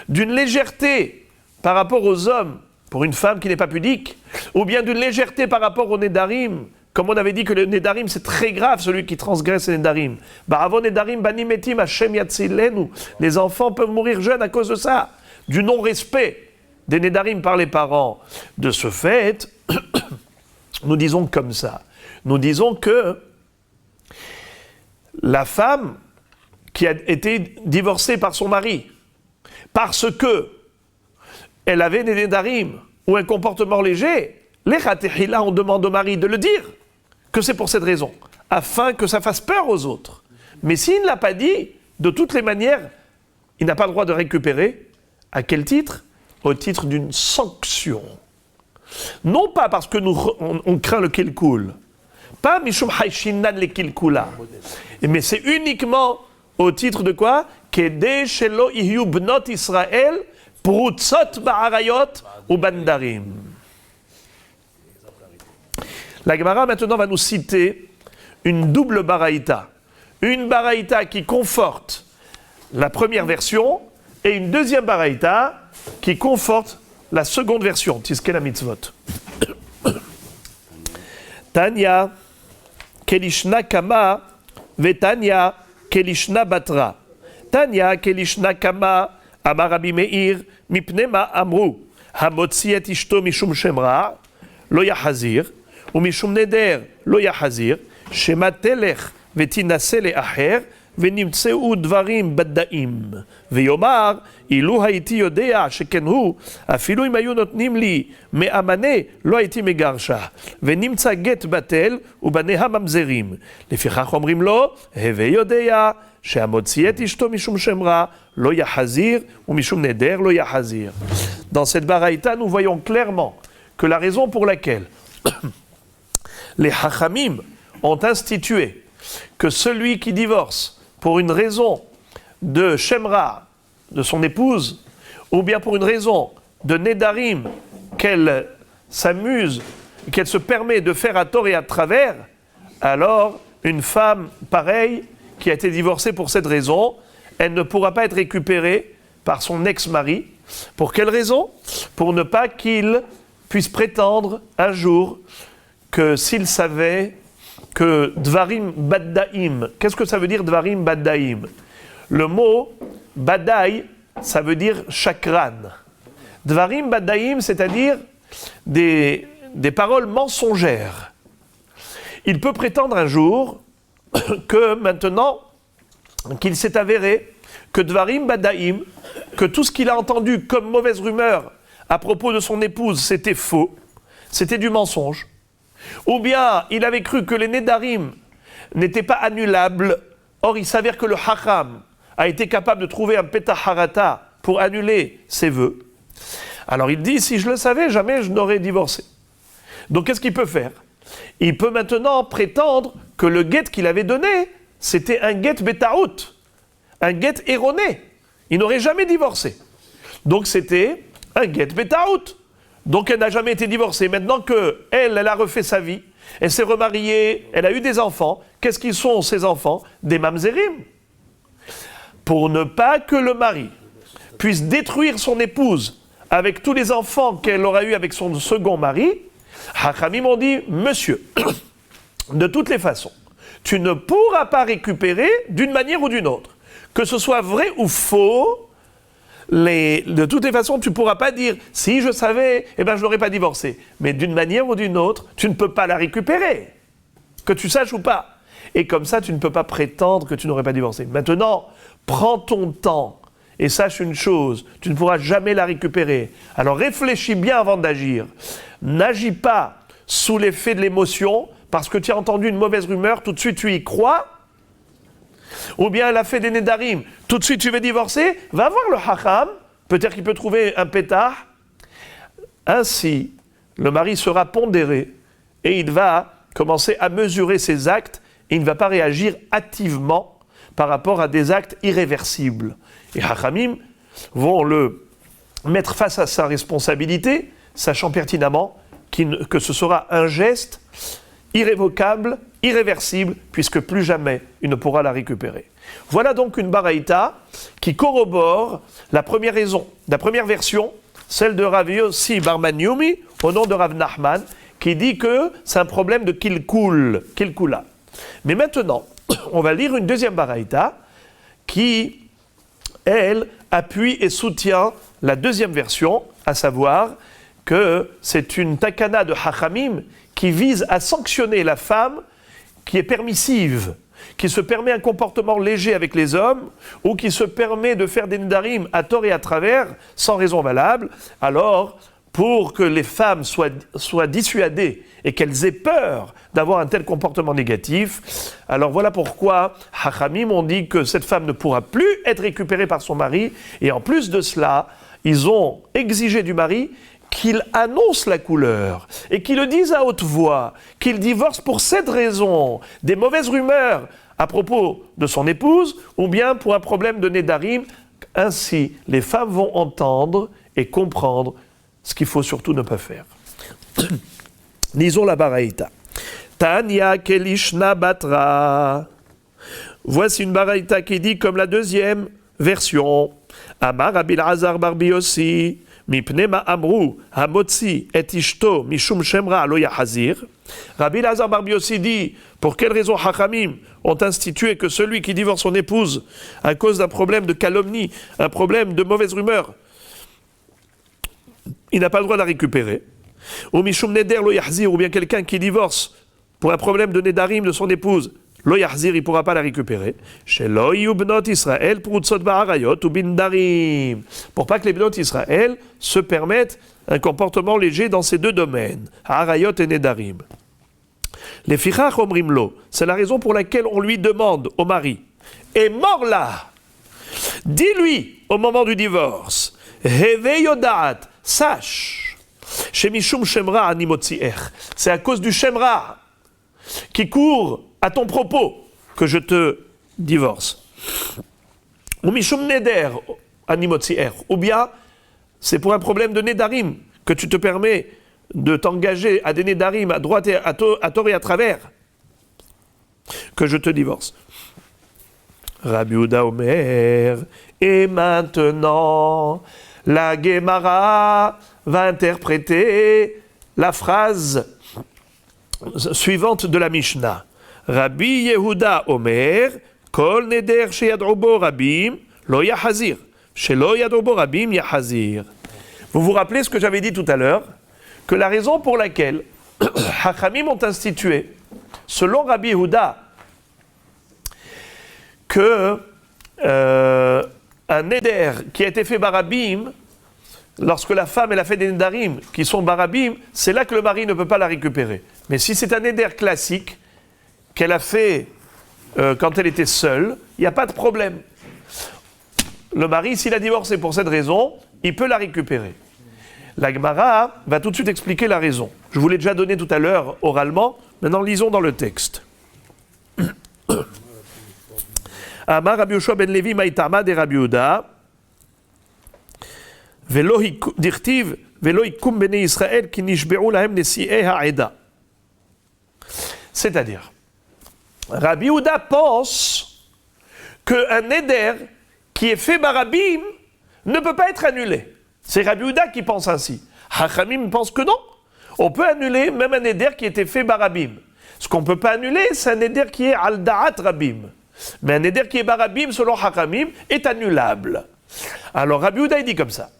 Speaker 1: d'une légèreté par rapport aux hommes, pour une femme qui n'est pas pudique, ou bien d'une légèreté par rapport au Nédarim, comme on avait dit que le Nédarim c'est très grave, celui qui transgresse les Nédarim. Baravon Nédarim banimetim Hashem yatzilenu. Les enfants peuvent mourir jeunes à cause de ça, du non-respect des Nédarim par les parents. De ce fait, nous disons comme ça. Nous disons que la femme qui a été divorcée par son mari, parce que elle avait des Nédarim ou un comportement léger, les Khatehila, on demande au mari de le dire, que c'est pour cette raison, afin que ça fasse peur aux autres. Mais s'il ne l'a pas dit, de toutes les manières, il n'a pas le droit de récupérer. À quel titre ? Au titre d'une sanction. Non pas parce que on craint le kilkul, pas mishum haishinan le kilkula, mais c'est uniquement au titre de quoi ? Kede shelo ihyu bnot Israël prutzot ba'arayot ou bandarim. La Gemara maintenant va nous citer une double baraïta. Une baraïta qui conforte la première version et une deuxième baraïta qui conforte la seconde version, Tizkei la mitzvot. Tanya, Kelishna Kama, Vetanya, Kelishna Batra. Tanya, Kelishna Kama, Amar Rabbi Meir, Mipnema Amru, Hamotzi et Ishto Mishum Shemra, Lo Yahazir, ou Mishum Neder, Lo Yahazir, Shema Telech, Vetinase le Acher, ונמצאו דברים בדאים, ויאמר, אילו הייתי יודע שכן הוא, אפילו אם היו נותנים לי מאמנה, לא הייתי מגרשה, ונמצא גט בטל, ובניה ממזרים. לפיכך אומרים לו, הווה יודע, שהמוציא את אשתו משום שם רע, לא יחזיר, ומשום נדר לא יחזיר. Dans cette baraïta, nous voyons clairement que la raison pour laquelle les Hachamim ont institué que celui qui divorce pour une raison de Shemra, de son épouse, ou bien pour une raison de Nédarim, qu'elle s'amuse, qu'elle se permet de faire à tort et à travers, alors une femme pareille, qui a été divorcée pour cette raison, elle ne pourra pas être récupérée par son ex-mari. Pour quelle raison ? Pour ne pas qu'il puisse prétendre un jour que s'il savait que Dvarim Baddaim, qu'est-ce que ça veut dire Dvarim Baddaim ? Le mot Baddaï, ça veut dire chakran. Dvarim Baddaim, c'est-à-dire des paroles mensongères. Il peut prétendre un jour que maintenant, qu'il s'est avéré que Dvarim Baddaim, que tout ce qu'il a entendu comme mauvaise rumeur à propos de son épouse, c'était faux, c'était du mensonge. Ou bien, il avait cru que les Nédarim n'étaient pas annulables. Or, il s'avère que le Hacham a été capable de trouver un Petah Harata pour annuler ses vœux. Alors, il dit, si je le savais, jamais je n'aurais divorcé. Donc, qu'est-ce qu'il peut faire ? Il peut maintenant prétendre que le guet qu'il avait donné, c'était un guet Betaout, un guet erroné. Il n'aurait jamais divorcé. Donc, c'était un guet Betaout. Donc elle n'a jamais été divorcée. Maintenant qu'elle a refait sa vie, elle s'est remariée, elle a eu des enfants. Qu'est-ce qu'ils sont ces enfants ? Des mamzerim. Pour ne pas que le mari puisse détruire son épouse avec tous les enfants qu'elle aura eu avec son second mari, Hachamim ont dit, monsieur, de toutes les façons, tu ne pourras pas récupérer d'une manière ou d'une autre. Que ce soit vrai ou faux, de toutes les façons, tu ne pourras pas dire « si je savais, je n'aurais pas divorcé ». Mais d'une manière ou d'une autre, tu ne peux pas la récupérer, que tu saches ou pas. Et comme ça, tu ne peux pas prétendre que tu n'aurais pas divorcé. Maintenant, prends ton temps et sache une chose, tu ne pourras jamais la récupérer. Alors réfléchis bien avant d'agir. N'agis pas sous l'effet de l'émotion, parce que tu as entendu une mauvaise rumeur, tout de suite tu y crois. Ou bien elle a fait des Nédarim, tout de suite tu veux divorcer, va voir le Hacham, peut-être qu'il peut trouver un pétard. Ainsi, le mari sera pondéré et il va commencer à mesurer ses actes et il ne va pas réagir hâtivement par rapport à des actes irréversibles. Et Hachamim vont le mettre face à sa responsabilité, sachant pertinemment que ce sera un geste irrévocable, irréversible, puisque plus jamais il ne pourra la récupérer. Voilà donc une baraïta qui corrobore la première raison, la première version, celle de Rav Yossi Bar Manioumi, au nom de Rav Nachman, qui dit que c'est un problème de kilkula. Mais maintenant, on va lire une deuxième baraïta qui, elle, appuie et soutient la deuxième version, à savoir que c'est une takana de Hachamim qui vise à sanctionner la femme qui est permissive, qui se permet un comportement léger avec les hommes, ou qui se permet de faire des nedarim à tort et à travers, sans raison valable. Alors, pour que les femmes soient dissuadées et qu'elles aient peur d'avoir un tel comportement négatif, alors voilà pourquoi Hachamim ont dit que cette femme ne pourra plus être récupérée par son mari, et en plus de cela, ils ont exigé du mari qu'il annonce la couleur et qu'il le dise à haute voix, qu'il divorce pour cette raison, des mauvaises rumeurs à propos de son épouse ou bien pour un problème de nedarim. Ainsi, les femmes vont entendre et comprendre ce qu'il faut surtout ne pas faire. Lisons la baraïta. Tanya kelishna batra. Voici une baraïta qui dit comme la deuxième version. Amar Rabbi Elazar bar Yossi. Mipne ma'amru hamotzi et ishto mishum shemra lo yahazir. Rabbi Elazar bar Yossi dit, pour quelle raison Hachamim ont institué que celui qui divorce son épouse à cause d'un problème de calomnie, un problème de mauvaise rumeur, il n'a pas le droit de la récupérer. Ou mishum neder lo yahzir, ou bien quelqu'un qui divorce pour un problème de nedarim de son épouse, lo yahzir, il ne pourra pas la récupérer. Shelo yu bnot Israël prutzot ba'arayot ou bindarim. Pour pas que les bnot Israël se permettent un comportement léger dans ces deux domaines, arayot et nedarim. Les fichach omrim lo, c'est la raison pour laquelle on lui demande au mari, et mort là, dis-lui au moment du divorce, heve yodaat, sache, shemishum shemra animotziech, c'est à cause du shemra qui court à ton propos que je te divorce. Ou mishum neder animotziech, ou bien c'est pour un problème de nedarim que tu te permets de t'engager à des nedarim à droite et à tort et à travers que je te divorce. Rabbi Yehuda Omer, et maintenant la Gemara va interpréter la phrase suivante de la Mishnah. Rabbi Yehuda Omer, kol neder sheyad'u bo rabim lo yahazir, shelo yad'u bo rabim yahazir. Vous vous rappelez ce que j'avais dit tout à l'heure, que la raison pour laquelle Hachamim ont institué, selon Rabbi Yehuda, que un neder qui a été fait barabim, lorsque la femme elle a fait des nedarim qui sont barabim, c'est là que le mari ne peut pas la récupérer. Mais si c'est un neder classique qu'elle a fait quand elle était seule, il n'y a pas de problème. Le mari, s'il a divorcé pour cette raison, il peut la récupérer. La Gemara va tout de suite expliquer la raison. Je vous l'ai déjà donné tout à l'heure oralement, maintenant lisons dans le texte. Amar Rabbi Yoshua ben Levi ma'itama de Rabbi Yehuda velo dirtiv velo ikum bnei Israël ki nishbe'u lahem nesi'eh ha'eda. C'est-à-dire, Rabbi Yehuda pense qu'un neder qui est fait barabim ne peut pas être annulé. C'est Rabbi Yehuda qui pense ainsi. Hachamim pense que non. On peut annuler même un neder qui était fait barabim. Ce qu'on ne peut pas annuler, c'est un neder qui est al da'at rabim. Mais un neder qui est barabim, selon Hachamim, est annulable. Alors Rabbi Yehuda il dit comme ça.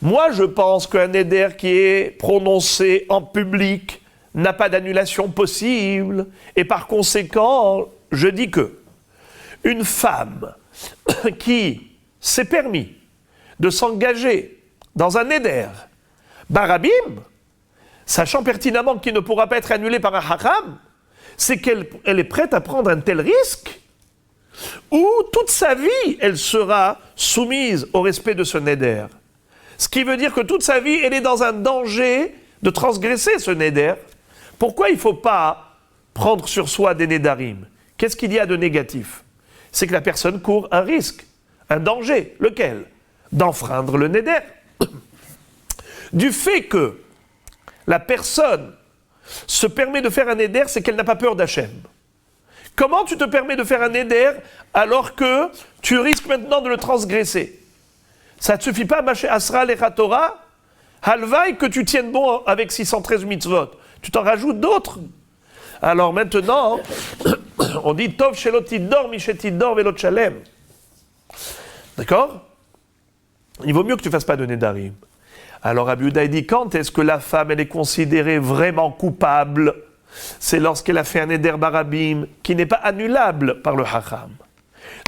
Speaker 1: Moi je pense qu'un neder qui est prononcé en public n'a pas d'annulation possible. Et par conséquent, je dis que une femme qui s'est permis de s'engager dans un neder barabim, sachant pertinemment qu'il ne pourra pas être annulé par un hacham, c'est qu'elle est prête à prendre un tel risque où toute sa vie, elle sera soumise au respect de ce neder. Ce qui veut dire que toute sa vie, elle est dans un danger de transgresser ce neder. Pourquoi il ne faut pas prendre sur soi des nedarim? Qu'est-ce qu'il y a de négatif? C'est que la personne court un risque, un danger. Lequel? D'enfreindre le neder. Du fait que la personne se permet de faire un neder, c'est qu'elle n'a pas peur d'Hachem. Comment tu te permets de faire un neder alors que tu risques maintenant de le transgresser? Ça ne suffit pas, Maché Asra Lecha Torah, Halvaï que tu tiennes bon avec 613 mitzvot. Tu t'en rajoutes d'autres. Alors maintenant, on dit Tov shelo tidor mishetidor velo tchalem. D'accord? Il vaut mieux que tu ne fasses pas de Nedarim. Alors Rabbi Yehuda dit, quand est-ce que la femme elle est considérée vraiment coupable? C'est lorsqu'elle a fait un Neder Barabim qui n'est pas annulable par le Hacham.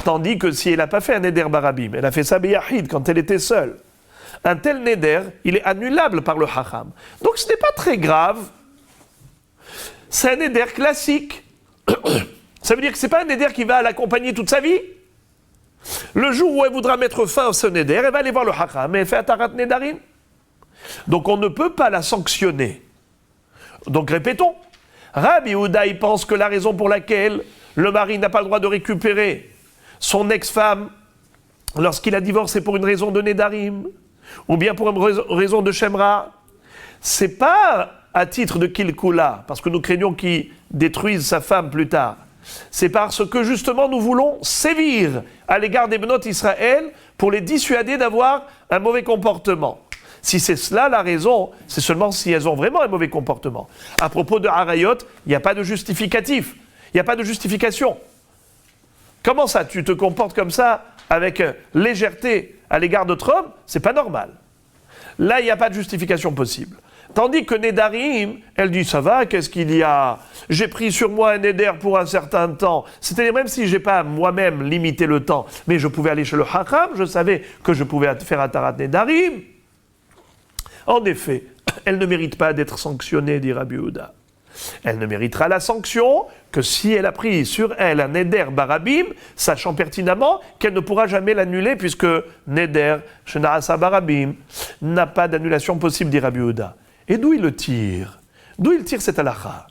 Speaker 1: Tandis que si elle n'a pas fait un Neder Barabim, elle a fait ça Beyahid quand elle était seule. Un tel Neder, il est annulable par le Hacham. Donc ce n'est pas très grave. C'est un Neder classique. Ça veut dire que ce n'est pas un Neder qui va l'accompagner toute sa vie. Le jour où elle voudra mettre fin à ce Neder, elle va aller voir le Hacham et elle fait Atarat Nedarim. Donc on ne peut pas la sanctionner. Donc répétons. Rabbi Yehuda, il pense que la raison pour laquelle le mari n'a pas le droit de récupérer son ex-femme lorsqu'il a divorcé pour une raison de Nedarim, ou bien pour une raison de Shemra, c'est pas à titre de Kilkula, parce que nous craignons qu'il détruise sa femme plus tard. C'est parce que justement nous voulons sévir à l'égard des Benot Israël pour les dissuader d'avoir un mauvais comportement. Si c'est cela la raison, c'est seulement si elles ont vraiment un mauvais comportement. À propos de Harayot, il n'y a pas de justificatif, il n'y a pas de justification. Comment ça, tu te comportes comme ça avec légèreté à l'égard d'autres hommes? C'est pas normal. Là, il n'y a pas de justification possible. Tandis que Nedarim, elle dit, ça va, qu'est-ce qu'il y a? J'ai pris sur moi un Neder pour un certain temps. C'est-à-dire, même si je n'ai pas moi-même limité le temps, mais je pouvais aller chez le Hacham, je savais que je pouvais faire Atarat Nedarim. En effet, elle ne mérite pas d'être sanctionnée, dit Rabbi Yehuda. Elle ne méritera la sanction que si elle a pris sur elle un Neder Barabim, sachant pertinemment qu'elle ne pourra jamais l'annuler, puisque Neder, Shena'asa Barabim, n'a pas d'annulation possible, dit Rabbi Yehuda. Et d'où il le tire? D'où il tire cette halakha?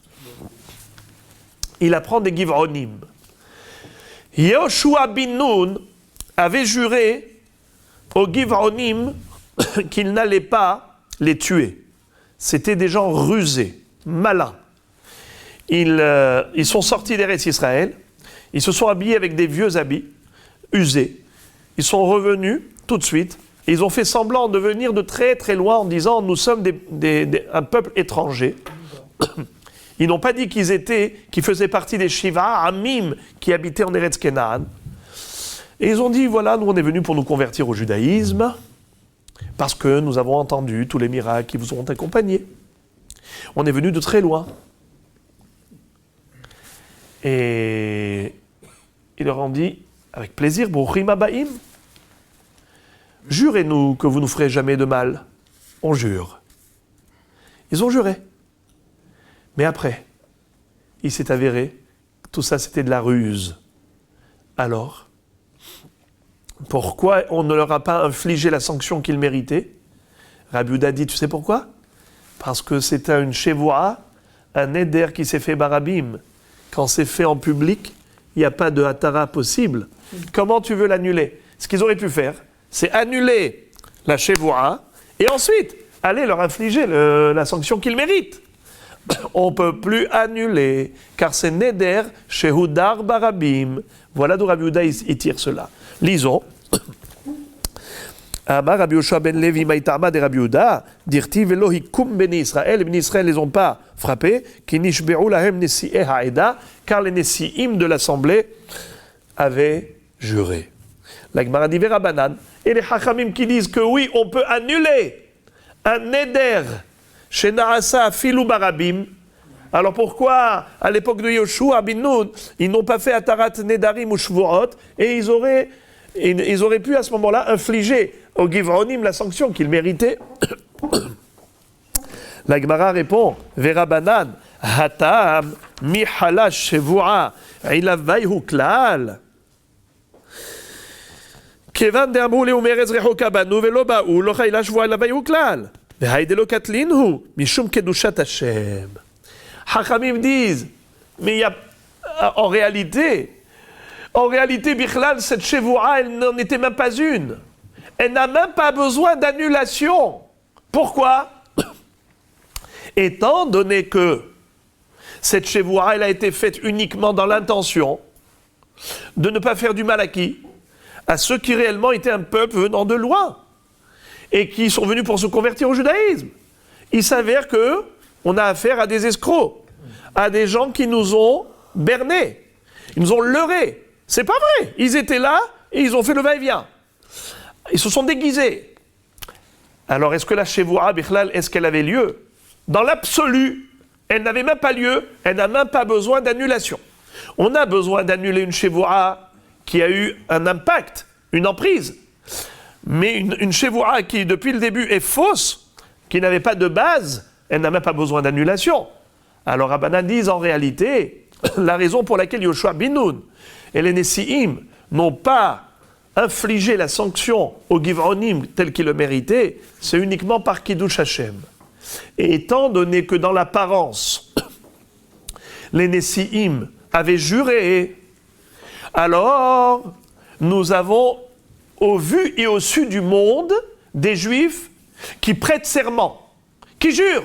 Speaker 1: Il apprend des Giv'onim. Yehoshua bin Nun avait juré aux Giv'onim qu'il n'allait pas les tuer. C'était des gens rusés, malins. Ils sont sortis d'Eretz Israël, ils se sont habillés avec des vieux habits, usés. Ils sont revenus tout de suite, et ils ont fait semblant de venir de très très loin en disant « Nous sommes un peuple étranger ». Ils n'ont pas dit qu'ils faisaient partie des Shiva Amim qui habitaient en Eretz Kenaan. Et ils ont dit « Voilà, nous on est venus pour nous convertir au judaïsme ». Parce que nous avons entendu tous les miracles qui vous ont accompagnés. On est venu de très loin. Et ils leur ont dit, avec plaisir, Bruchim Abaim, jurez-nous que vous ne ferez jamais de mal. On jure. Ils ont juré. Mais après, il s'est avéré que tout ça c'était de la ruse. Alors, pourquoi on ne leur a pas infligé la sanction qu'ils méritaient? Rabbi Yehuda dit, tu sais pourquoi? Parce que c'était une shevoua, un neder qui s'est fait barabim. Quand c'est fait en public, il n'y a pas de hatara possible. Comment tu veux l'annuler? Ce qu'ils auraient pu faire, c'est annuler la shevoua et ensuite aller leur infliger la sanction qu'ils méritent. On ne peut plus annuler, car c'est neder shehudar barabim. Voilà d'où Rabbi Yehuda il tire cela. Lisons. Amar Rabbi Yoshua ben Levi maïtama de Rabbi Yehuda, dirti velo hikum ben Israël, ben Israël les ont pas frappés, ki nishbe'u lahem nesi'eh ha'eda, car les nesi'im de l'assemblée avaient juré. La Gemara dit Verabanan, et les hachamim qui disent que oui, on peut annuler un neder chez Na'asa filou barabim. Alors pourquoi, à l'époque de Yoshua bin Nun, ils n'ont pas fait Atarat Nedarim ou Shvuot, et ils auraient pu à ce moment-là infliger aux Giv'onim la sanction qu'ils méritaient? La Gemara répond, Verabanan, Hatam, Mihalash Shevua, Ilavayhu Klal. Kevan de'amru le'umerez rechoka banu ve'lo ba'u, lo chayla Shevua Ilavayhu Klal. Ve'haydelo katlinhu, mishum kedushat Hashem. Hachamim disent, mais il y a, en réalité, Bichlal, cette Shevoua, elle n'en était même pas une. Elle n'a même pas besoin d'annulation. Pourquoi? Étant donné que cette Shevoua, elle a été faite uniquement dans l'intention de ne pas faire du mal à qui? À ceux qui réellement étaient un peuple venant de loin. et qui sont venus pour se convertir au judaïsme. Il s'avère que on a affaire à des escrocs, à des gens qui nous ont bernés, ils nous ont leurrés. C'est pas vrai. Ils étaient là et ils ont fait le va-et-vient. Ils se sont déguisés. Alors, est-ce que la Shevoua, Bichlal, est-ce qu'elle avait lieu? Dans l'absolu, elle n'avait même pas lieu, elle n'a même pas besoin d'annulation. On a besoin d'annuler une Shevoua qui a eu un impact, une emprise. Mais une Shevoua qui, depuis le début, est fausse, qui n'avait pas de base, elle n'a même pas besoin d'annulation. Alors, Rabbanan disent en réalité, la raison pour laquelle Yoshua bin Nun et les Nessi'im n'ont pas infligé la sanction au Givronim tel qu'il le méritait, c'est uniquement par Kiddush Hashem. Et étant donné que dans l'apparence, les Nessi'im avaient juré, alors nous avons au vu et au su du monde des Juifs qui prêtent serment, qui jurent.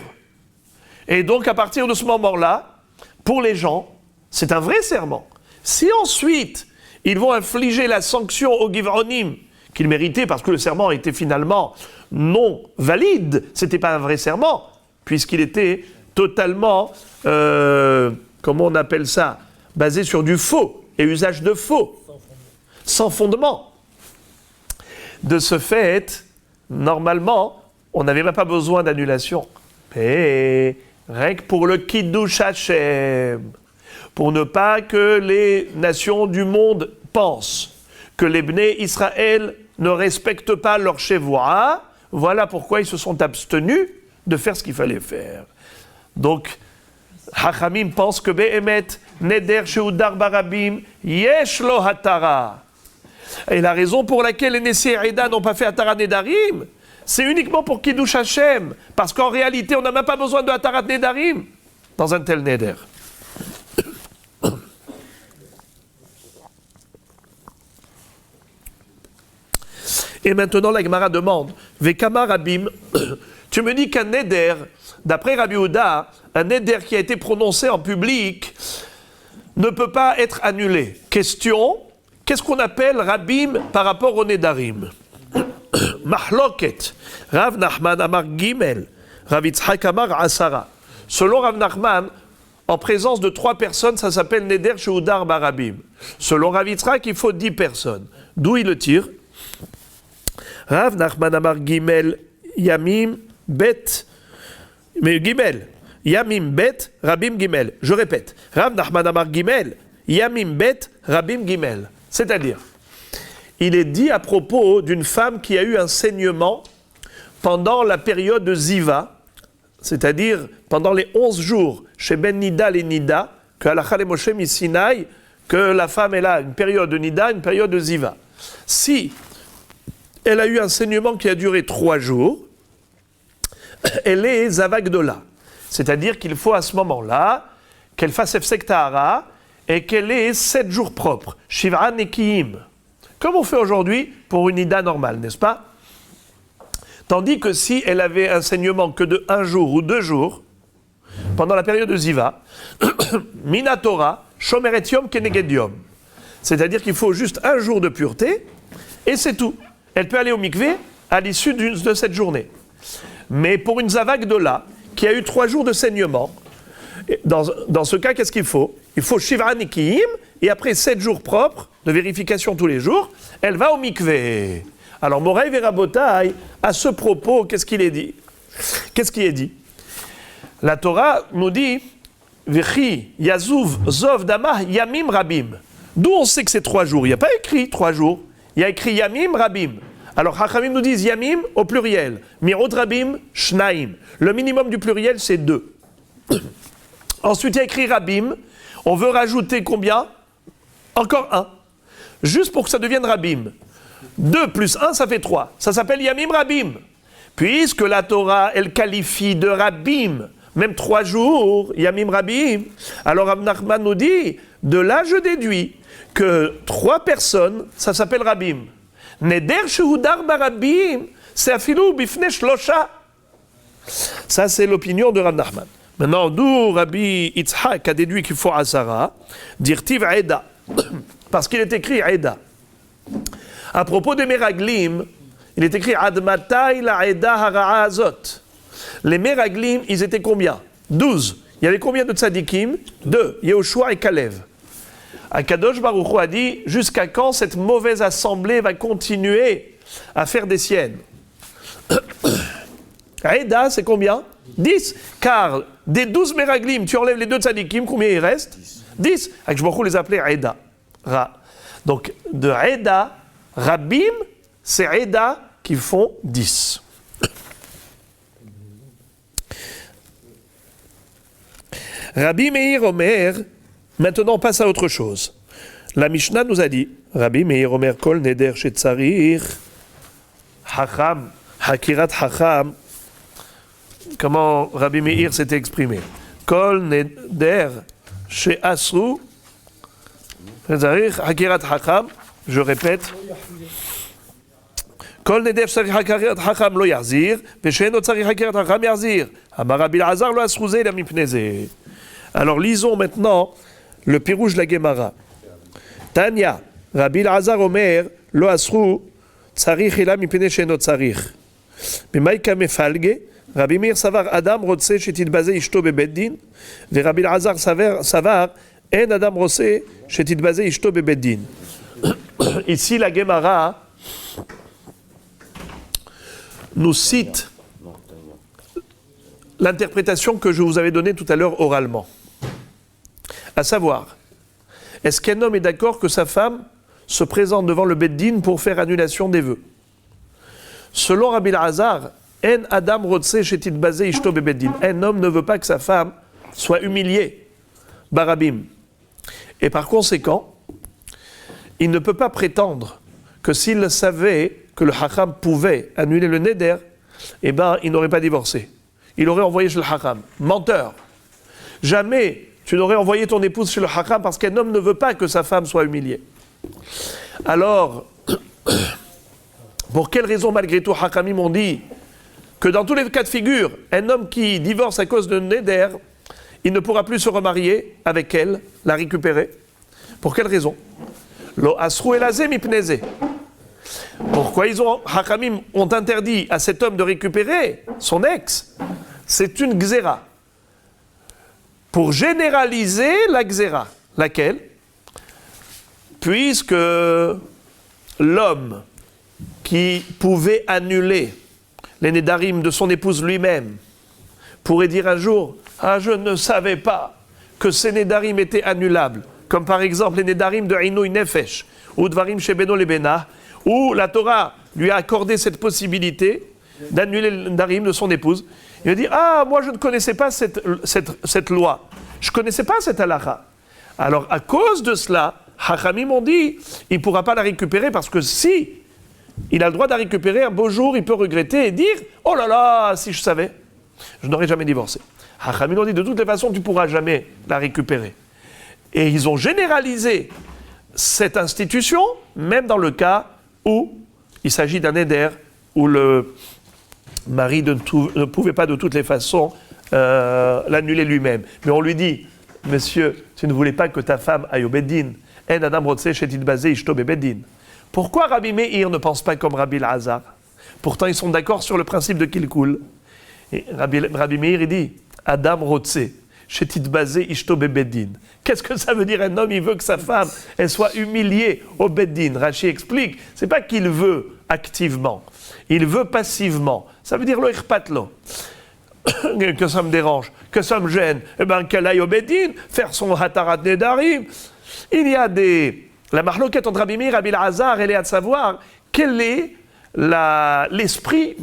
Speaker 1: Et donc à partir de ce moment-là, pour les gens, c'est un vrai serment. Si ensuite, ils vont infliger la sanction au Givronim, qu'ils méritaient parce que le serment était finalement non valide, c'était pas un vrai serment, puisqu'il était totalement, comment on appelle ça, basé sur du faux et usage de faux, sans fondement. De ce fait, normalement, on n'avait même pas besoin d'annulation. Mais rien que pour le Kiddush Hashem, pour ne pas que les nations du monde pensent que les Bnei Israël ne respectent pas leur Shevoua, voilà pourquoi ils se sont abstenus de faire ce qu'il fallait faire. Donc, Hachamim pense que Be'emet, Neder Sheudar Barabim, Yesh lo Hatara. Et la raison pour laquelle les Nessi et Eda n'ont pas fait Hatara Nedarim, c'est uniquement pour Kiddush Hashem, parce qu'en réalité, on n'a même pas besoin de Hatarat Nedarim dans un tel Neder. Et maintenant, la Gemara demande, Vekama Rabim, tu me dis qu'un neder, d'après Rabbi Yehuda, un neder qui a été prononcé en public ne peut pas être annulé. Question, qu'est-ce qu'on appelle Rabim par rapport au nedarim? Mahloket, Rav Nachman Amar Gimel, Rav Yitzhak Amar Asara. Selon Rav Nachman, en présence de 3 personnes, ça s'appelle neder sheudar barabim. Selon Rav Yitzhak, il faut 10 personnes. D'où il le tire? Rav Nachman Amar Gimel Yamim Bet, mais Gimel Yamim Bet Rabim Gimel. Je répète, Rav Nachman Amar Gimel Yamim Bet Rabim Gimel. C'est-à-dire, il est dit à propos d'une femme qui a eu un saignement pendant la période de Ziva, c'est-à-dire pendant les 11 jours chez Ben Nida et Nida, que Halakha le Moshe Misinaï, que la femme elle a une période de Nida, une période de Ziva. Si elle a eu un saignement qui a duré 3 jours, elle est Zavagdola. C'est-à-dire qu'il faut à ce moment-là qu'elle fasse Efsek Tahara et qu'elle ait 7 jours propres. Shivra Nekiyim. Comme on fait aujourd'hui pour une Ida normale, n'est-ce pas? Tandis que si elle avait un saignement que de 1 jour ou 2 jours, pendant la période de Ziva, Minatora, Shomeretium Kenegedium. C'est-à-dire qu'il faut juste 1 jour de pureté et c'est tout. Elle peut aller au mikvé à l'issue de cette journée. Mais pour une Zavagdola, qui a eu 3 jours de saignement, dans ce cas, qu'est-ce qu'il faut? Il faut Shivra Nikiyim, et après 7 jours propres, de vérification tous les jours, elle va au mikvé. Alors, Moraï Verabotaï, à ce propos, qu'est-ce qu'il est dit? Qu'est-ce qui est dit? La Torah nous dit, Vechi, Yazuv, Zov, Damah, Yamim, Rabim. D'où on sait que c'est 3 jours? Il n'y a pas écrit 3 jours. Il y a écrit Yamim, Rabim. Alors, Hachamim nous disent Yamim au pluriel. Mirot Rabim, Shnaim. Le minimum du pluriel, c'est 2. Ensuite, il y a écrit Rabim. On veut rajouter combien? Encore 1. Juste pour que ça devienne Rabim. 2 plus 1, ça fait 3. Ça s'appelle Yamim Rabim. Puisque la Torah, elle qualifie de Rabim, même 3 jours, Yamim Rabim. Alors, Rav Nachman nous dit, de là, je déduis que 3 personnes, ça s'appelle Rabim. Neder Sheudar Barabim, c'est Afilou Bifne Shlosha. Ça, c'est l'opinion de Rav Nachman. Maintenant, d'où Rabbi Yitzhak a déduit qu'il faut Asara, dirtiv Eda, parce qu'il est écrit Eda. À propos des Meraglim, il est écrit Ad matai la'eda hara'a azot. Les Meraglim, ils étaient combien? 12. Il y avait combien de tzadikim? 2, Yehoshua et Kalev. Akadosh Baruch Hu a dit, jusqu'à quand cette mauvaise assemblée va continuer à faire des siennes? Aïda, c'est combien? 10. Car des 12 Meraglim, tu enlèves les 2 tzadikim, combien il reste? 10. Akadosh Baruch Hu les appelait Aïda. Donc, de Aïda, Rabim, c'est Aïda qui font 10. Rabbi Meir Omer, maintenant on passe à autre chose. La Mishnah nous a dit, Rabbi Meir Omer kol neder shetzarich, hacham, hakirat hacham. Comment Rabbi Meir s'était exprimé? Kol neder she'asru, shetzarich, hakirat hacham. Je répète. Kol neder shetzarich hakirat hacham lo yahzir, ve'she'eno tzarich hakirat hacham yahzir. Amar Rabbi Elazar lo asruze la mipneze. Alors lisons maintenant le pirouge de la Gemara. Tanya, Rabbi Elazar Omer, lo asru, tzarich ela mipnei she'eno tzarich. B'maika mefalge, Rabbi Meir savar Adam rotse shetitbaze ishto bebet din, ve Rabbi Elazar savar en Adam rotse shetitbaze ishto bebet din. Ici la Gemara nous cite l'interprétation que je vous avais donnée tout à l'heure oralement. À savoir, est-ce qu'un homme est d'accord que sa femme se présente devant le Beddin pour faire annulation des vœux? Selon Rabbi Elazar, en Adam rotse shetit bazé ishto bebeddin. Un homme ne veut pas que sa femme soit humiliée, barabim. Et par conséquent, il ne peut pas prétendre que s'il savait que le hacham pouvait annuler le neder, eh ben, il n'aurait pas divorcé. Il aurait envoyé chez le hacham. Menteur. Jamais tu n'aurais envoyé ton épouse chez le hacham parce qu'un homme ne veut pas que sa femme soit humiliée. Alors, pour quelle raison malgré tout Hakamim ont dit que dans tous les cas de figure, un homme qui divorce à cause de neder, il ne pourra plus se remarier avec elle, la récupérer? Pour quelle raison? Lo asru elazé mipneze. Pourquoi Hakamim ont interdit à cet homme de récupérer son ex? C'est une xéra. Pour généraliser la xéra. Laquelle? Puisque l'homme qui pouvait annuler les nédarim de son épouse lui-même pourrait dire un jour, « Ah, je ne savais pas que ces nédarim étaient annulables. » Comme par exemple les nédarim de Inouï Nefesh, ou Dvarim Shebeno Lebena, où la Torah lui a accordé cette possibilité d'annuler le nédarim de son épouse. Il va dire, ah, moi je ne connaissais pas cette loi. Je ne connaissais pas cette halakha. Alors à cause de cela, Hachamim ont dit, il ne pourra pas la récupérer parce que si il a le droit de la récupérer, un beau jour, il peut regretter et dire, oh là là, si je savais, je n'aurais jamais divorcé. Hachamim ont dit, de toutes les façons, tu ne pourras jamais la récupérer. Et ils ont généralisé cette institution, même dans le cas où il s'agit d'un éder, où le mari ne pouvait pas de toutes les façons l'annuler lui-même. Mais on lui dit, monsieur, tu ne voulais pas que ta femme aille au Beddin. En Adam rotse shetit bazé ishto bebeddin. Pourquoi Rabbi Meir ne pense pas comme Rabbi Elazar? Pourtant, ils sont d'accord sur le principe de Kilkul. Et Rabbi Meir, il dit, Adam rotse shetit bazé ishto bebeddin. Qu'est-ce que ça veut dire? Un homme, il veut que sa femme, elle soit humiliée au Beddin. Rashi explique, c'est pas qu'il veut activement, il veut passivement. Ça veut dire lo irpatlo. Que ça me dérange, que ça me gêne, eh bien qu'elle aille au Beddin, faire son hatarat nedarim. Il y a la mahloket entre Rabbi Meir et Rabbi Elazar, elle est à savoir quel est l'esprit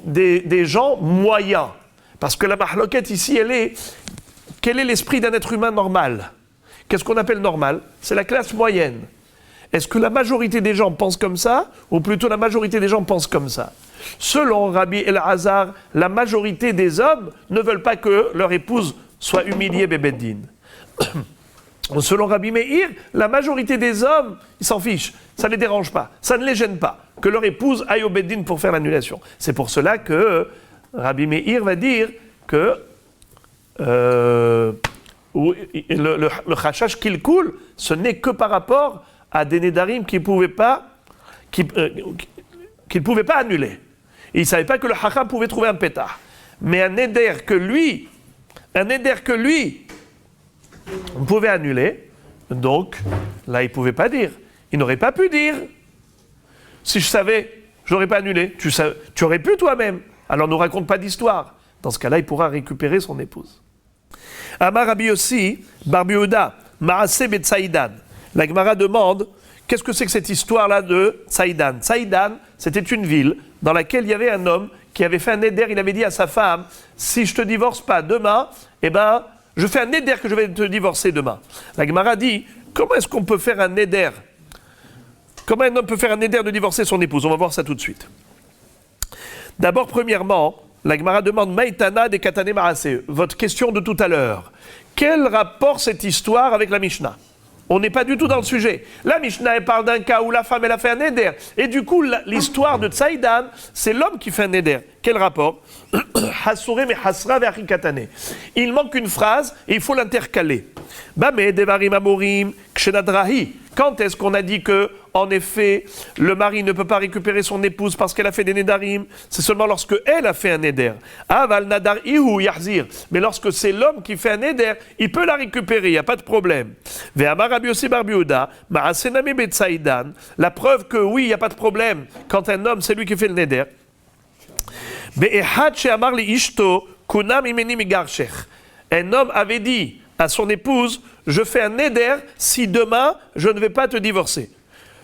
Speaker 1: des gens moyens. Parce que la mahloket ici, elle est, quel est l'esprit d'un être humain normal? Qu'est-ce qu'on appelle normal? C'est la classe moyenne. Est-ce que la majorité des gens pensent comme ça, ou plutôt la majorité des gens pensent comme ça? Selon Rabbi Elazar, la majorité des hommes ne veulent pas que leur épouse soit humiliée bebeddin. Selon Rabbi Meir, la majorité des hommes, ils s'en fichent, ça ne les dérange pas, ça ne les gêne pas que leur épouse aille au beddin pour faire l'annulation. C'est pour cela que Rabbi Meir va dire que le chashash qu'il coule, ce n'est que par rapport à des nédarim qui ne pouvaient pas, qu'il ne pouvait pas annuler. Et il ne savait pas que le Hacham pouvait trouver un pétard. Mais un éder que lui, on pouvait annuler, donc là, il ne pouvait pas dire. Il n'aurait pas pu dire. Si je savais, je n'aurais pas annulé. Tu aurais pu toi-même. Alors ne raconte pas d'histoire. Dans ce cas-là, il pourra récupérer son épouse. Amar Rabbi Yossi, Bar Yehuda, Maaseh bet Saïdan. La Gemara demande, qu'est-ce que c'est que cette histoire-là de Saïdan? Saïdan, c'était une ville dans laquelle il y avait un homme qui avait fait un éder. Il avait dit à sa femme, si je ne te divorce pas demain, eh ben, je fais un éder que je vais te divorcer demain. La Gemara dit, comment est-ce qu'on peut faire un éder? Comment un homme peut faire un éder de divorcer son épouse? On va voir ça tout de suite. D'abord, premièrement, la Gemara demande Maïtana de Katane Marase, votre question de tout à l'heure. Quel rapport cette histoire avec la Mishnah? On n'est pas du tout dans le sujet. La Mishnah, elle parle d'un cas où la femme, elle a fait un éder. Et du coup, l'histoire de Tsaïdan, c'est l'homme qui fait un éder. Quel rapport? Hasure me hasra ve'achi katane. Il manque une phrase et il faut l'intercaler. Bame devarim amorim kshenadrahi. Quand est-ce qu'on a dit que, en effet, le mari ne peut pas récupérer son épouse parce qu'elle a fait des nédarim? C'est seulement lorsque elle a fait un néder. Aval nadar ihu yahzir. Mais lorsque c'est l'homme qui fait un néder, il peut la récupérer, il n'y a pas de problème. Ve'amar Rabbi Yossi bar Yehuda, ma'asenami bet Saïdan. La preuve que oui, il n'y a pas de problème. Quand un homme, c'est lui qui fait le néder. Be'ehad she'amar li ishto kunam imeni migarshech. Un homme avait dit à son épouse, je fais un néder si demain je ne vais pas te divorcer.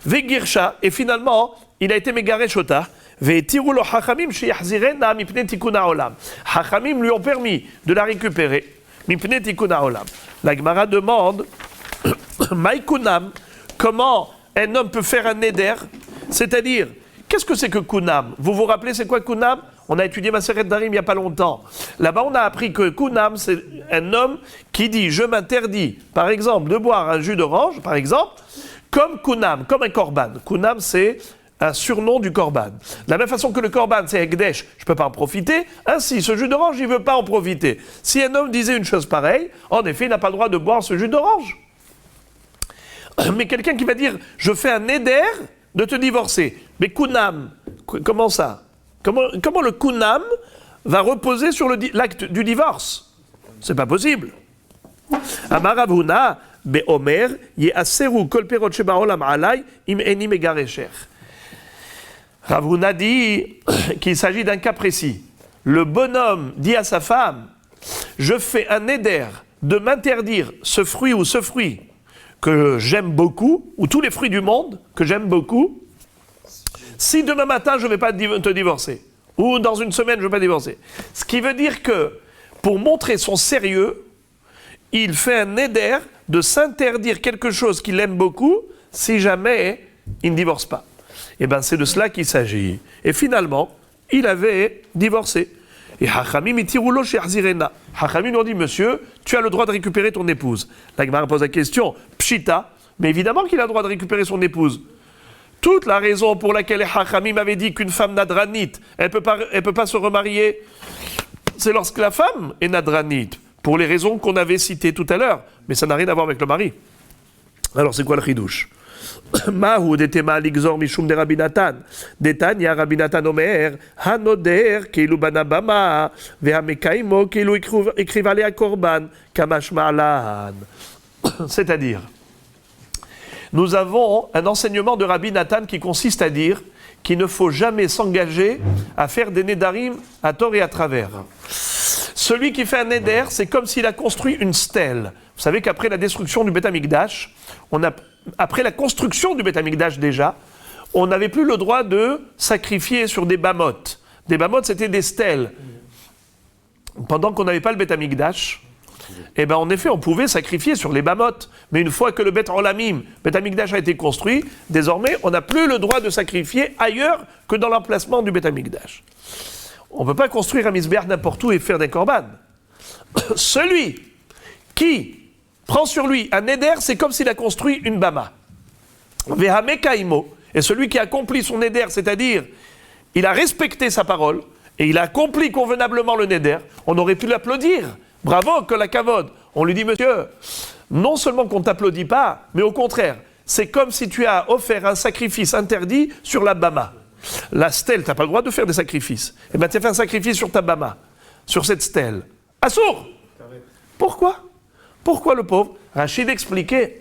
Speaker 1: Vegirsha, et finalement, il a été mégaré shota. Ve'tiru lo hachamim sheyachzirena mipnei tikun ha'olam. Hachamim lui ont permis de la récupérer. Mipnei tikun ha'olam. La Gemara demande, Maïkunam, comment un homme peut faire un néder? C'est-à-dire, qu'est-ce que c'est que kunam? Vous vous rappelez c'est quoi kunam? On a étudié Maseret Darim il n'y a pas longtemps. Là-bas, on a appris que kunam, c'est un homme qui dit « je m'interdis, par exemple, de boire un jus d'orange, par exemple, comme kunam, comme un korban ». Kunam, c'est un surnom du korban. De la même façon que le korban, c'est Ekdesh, je ne peux pas en profiter. Ainsi, ce jus d'orange, il ne veut pas en profiter. Si un homme disait une chose pareille, en effet, il n'a pas le droit de boire ce jus d'orange. Mais quelqu'un qui va dire « je fais un éder de te divorcer ». Mais kunam, comment ça? Comment le kunam va reposer sur l'acte du divorce? C'est pas possible. Amar Rav Huna be'omer ye'aseru kol perot sheba'olam alay im eni megaresher. Rav Huna dit qu'il s'agit d'un cas précis. Le bonhomme dit à sa femme, je fais un éder de m'interdire ce fruit ou ce fruit que j'aime beaucoup, ou tous les fruits du monde que j'aime beaucoup, si demain matin je ne vais pas te divorcer, ou dans une semaine je ne vais pas divorcer. Ce qui veut dire que, pour montrer son sérieux, il fait un éder de s'interdire quelque chose qu'il aime beaucoup, si jamais il ne divorce pas. Et bien c'est de cela qu'il s'agit. Et finalement, il avait divorcé. Et Hachamim itirulo she'achzirena. Hachamim lui ont dit, monsieur, tu as le droit de récupérer ton épouse. La Gemara pose la question, pshita, mais évidemment qu'il a le droit de récupérer son épouse. Toute la raison pour laquelle les Hachamim avaient dit qu'une femme nadranite, elle peut pas se remarier, c'est lorsque la femme est nadranite, pour les raisons qu'on avait citées tout à l'heure, mais ça n'a rien à voir avec le mari. Alors c'est quoi le chidouche? Mahu detema ligzor mishum de Rabbi Natan. Detanya Rabbi Natan omer hanoder keilu banabama vehamekaimo keilu écrivale à korban kamash ma'alan. C'est-à-dire, nous avons un enseignement de Rabbi Natan qui consiste à dire qu'il ne faut jamais s'engager à faire des nédarim à tort et à travers. Celui qui fait un néder, c'est comme s'il a construit une stèle. Vous savez qu'après la destruction du Beth Amikdash, après la construction du Beth Amikdash déjà, on n'avait plus le droit de sacrifier sur des bamotes. Des bamotes, c'était des stèles. Pendant qu'on n'avait pas le Beth Amikdash, eh ben en effet, on pouvait sacrifier sur les bamotes. Mais une fois que le Beth Olamim, Beth Amikdash a été construit, désormais, on n'a plus le droit de sacrifier ailleurs que dans l'emplacement du Beth Amikdash. On ne peut pas construire un misbéach n'importe où et faire des korban. Celui qui prend sur lui un éder, c'est comme s'il a construit une bama. Vehamekaimo, et celui qui accomplit son éder, c'est-à-dire, il a respecté sa parole, et il a accompli convenablement le néder, on aurait pu l'applaudir. Bravo, que la kavod. On lui dit, monsieur, non seulement qu'on ne t'applaudit pas, mais au contraire, c'est comme si tu as offert un sacrifice interdit sur la bama. la stèle, tu n'as pas le droit de faire des sacrifices. Eh bien, tu as fait un sacrifice sur ta bama, sur cette stèle. Assour. Pourquoi? Pourquoi le pauvre? Rachid expliquait,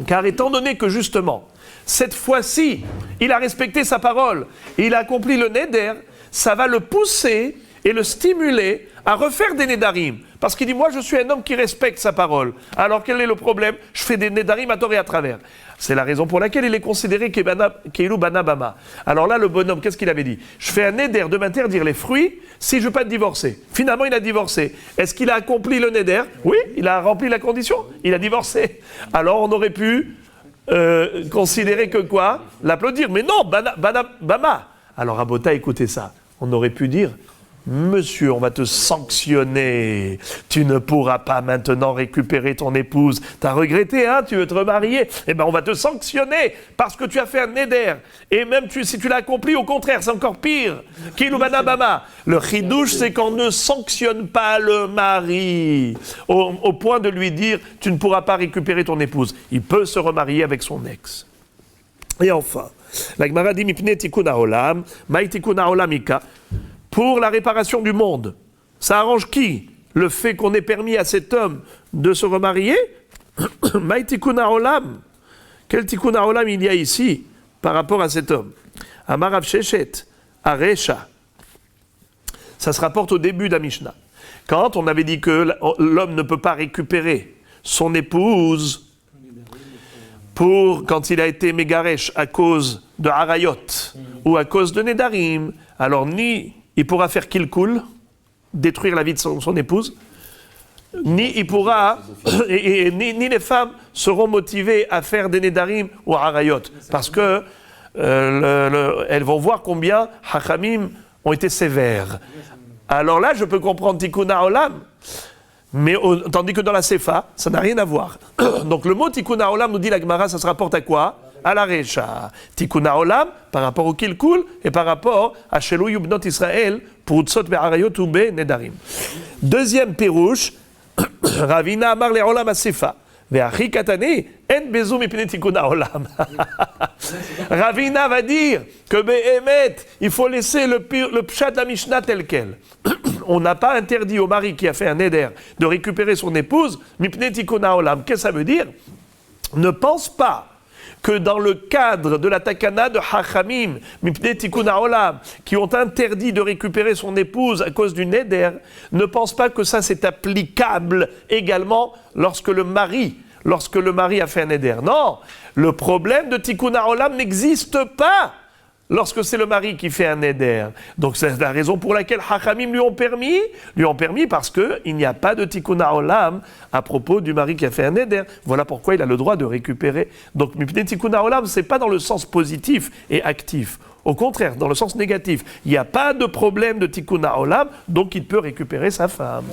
Speaker 1: car étant donné que justement, cette fois-ci, il a respecté sa parole, il a accompli le neder, ça va le pousser et le stimuler à refaire des nedarim. Parce qu'il dit, moi je suis un homme qui respecte sa parole. Alors quel est le problème? Je fais des nedarim à tort et à travers. C'est la raison pour laquelle il est considéré Keilu Bana Bama. Alors là, le bonhomme, qu'est-ce qu'il avait dit? Je fais un neder de m'interdire les fruits si je ne veux pas te divorcer. Finalement, il a divorcé. Est-ce qu'il a accompli le neder? Oui, il a rempli la condition. Il a divorcé. Alors on aurait pu considérer que quoi? L'applaudir. Mais non, Bama. Alors Abota, écoutez ça. On aurait pu dire, monsieur, on va te sanctionner. Tu ne pourras pas maintenant récupérer ton épouse. T'as regretté, hein? Tu veux te remarier? Eh bien, on va te sanctionner parce que tu as fait un neder. Et même si tu l'as accompli, au contraire, c'est encore pire. Kiloubana Bama. Le chidouche, c'est qu'on ne sanctionne pas le mari au point de lui dire, tu ne pourras pas récupérer ton épouse. Il peut se remarier avec son ex. Et enfin, la Gemara dit Mipne Tikkun Haolam, Maï Tikkun Haolamika, pour la réparation du monde. Ça arrange qui? Le fait qu'on ait permis à cet homme de se remarier? Maï Tikkun Haolam. Quel Tikkun Haolam il y a ici par rapport à cet homme? Amarav Sheshet, Aresha. Ça se rapporte au début de la Mishnah. Quand on avait dit que l'homme ne peut pas récupérer son épouse quand il a été mégaresh à cause de Harayot ou à cause de Nedarim, alors ni il pourra faire qu'il coule, détruire la vie de son épouse, ni il pourra, ni les femmes seront motivées à faire des Nedarim ou Harayot, parce que elles vont voir combien Hachamim ont été sévères. Alors là, je peux comprendre Tikkun Haolam, mais tandis que dans la Sefa, ça n'a rien à voir. Donc le mot Tikkun Haolam, nous dit la Gemara, ça se rapporte à quoi? À la Recha. Tikkun Haolam, par rapport au Kilkul, et par rapport à Shelo Yubnot Israël, pour Utsot Be'arayot ou Nedarim. Deuxième pérouche, Ravina Amar le Olam Sefa. Ve'achi katane, en bezou mipne Tikkun Haolam. Ravina va dire que Be'emet, il faut laisser le pshat de la Mishnah tel quel. On n'a pas interdit au mari qui a fait un neder de récupérer son épouse, mipne Tikkun Haolam. Qu'est-ce que ça veut dire? Ne pense pas que dans le cadre de la takana de Hachamim, mipne Tikkun Haolam, qui ont interdit de récupérer son épouse à cause du neder, ne pense pas que ça c'est applicable également lorsque le mari a fait un neder. Non, le problème de Tikkun Haolam n'existe pas lorsque c'est le mari qui fait un neder. Donc c'est la raison pour laquelle Hachamim lui ont permis parce qu'il n'y a pas de Tikkun Haolam à propos du mari qui a fait un neder. Voilà pourquoi il a le droit de récupérer. Donc Mipne Tikkun Haolam, c'est pas dans le sens positif et actif. Au contraire, dans le sens négatif. Il n'y a pas de problème de Tikkun Haolam, donc il peut récupérer sa femme.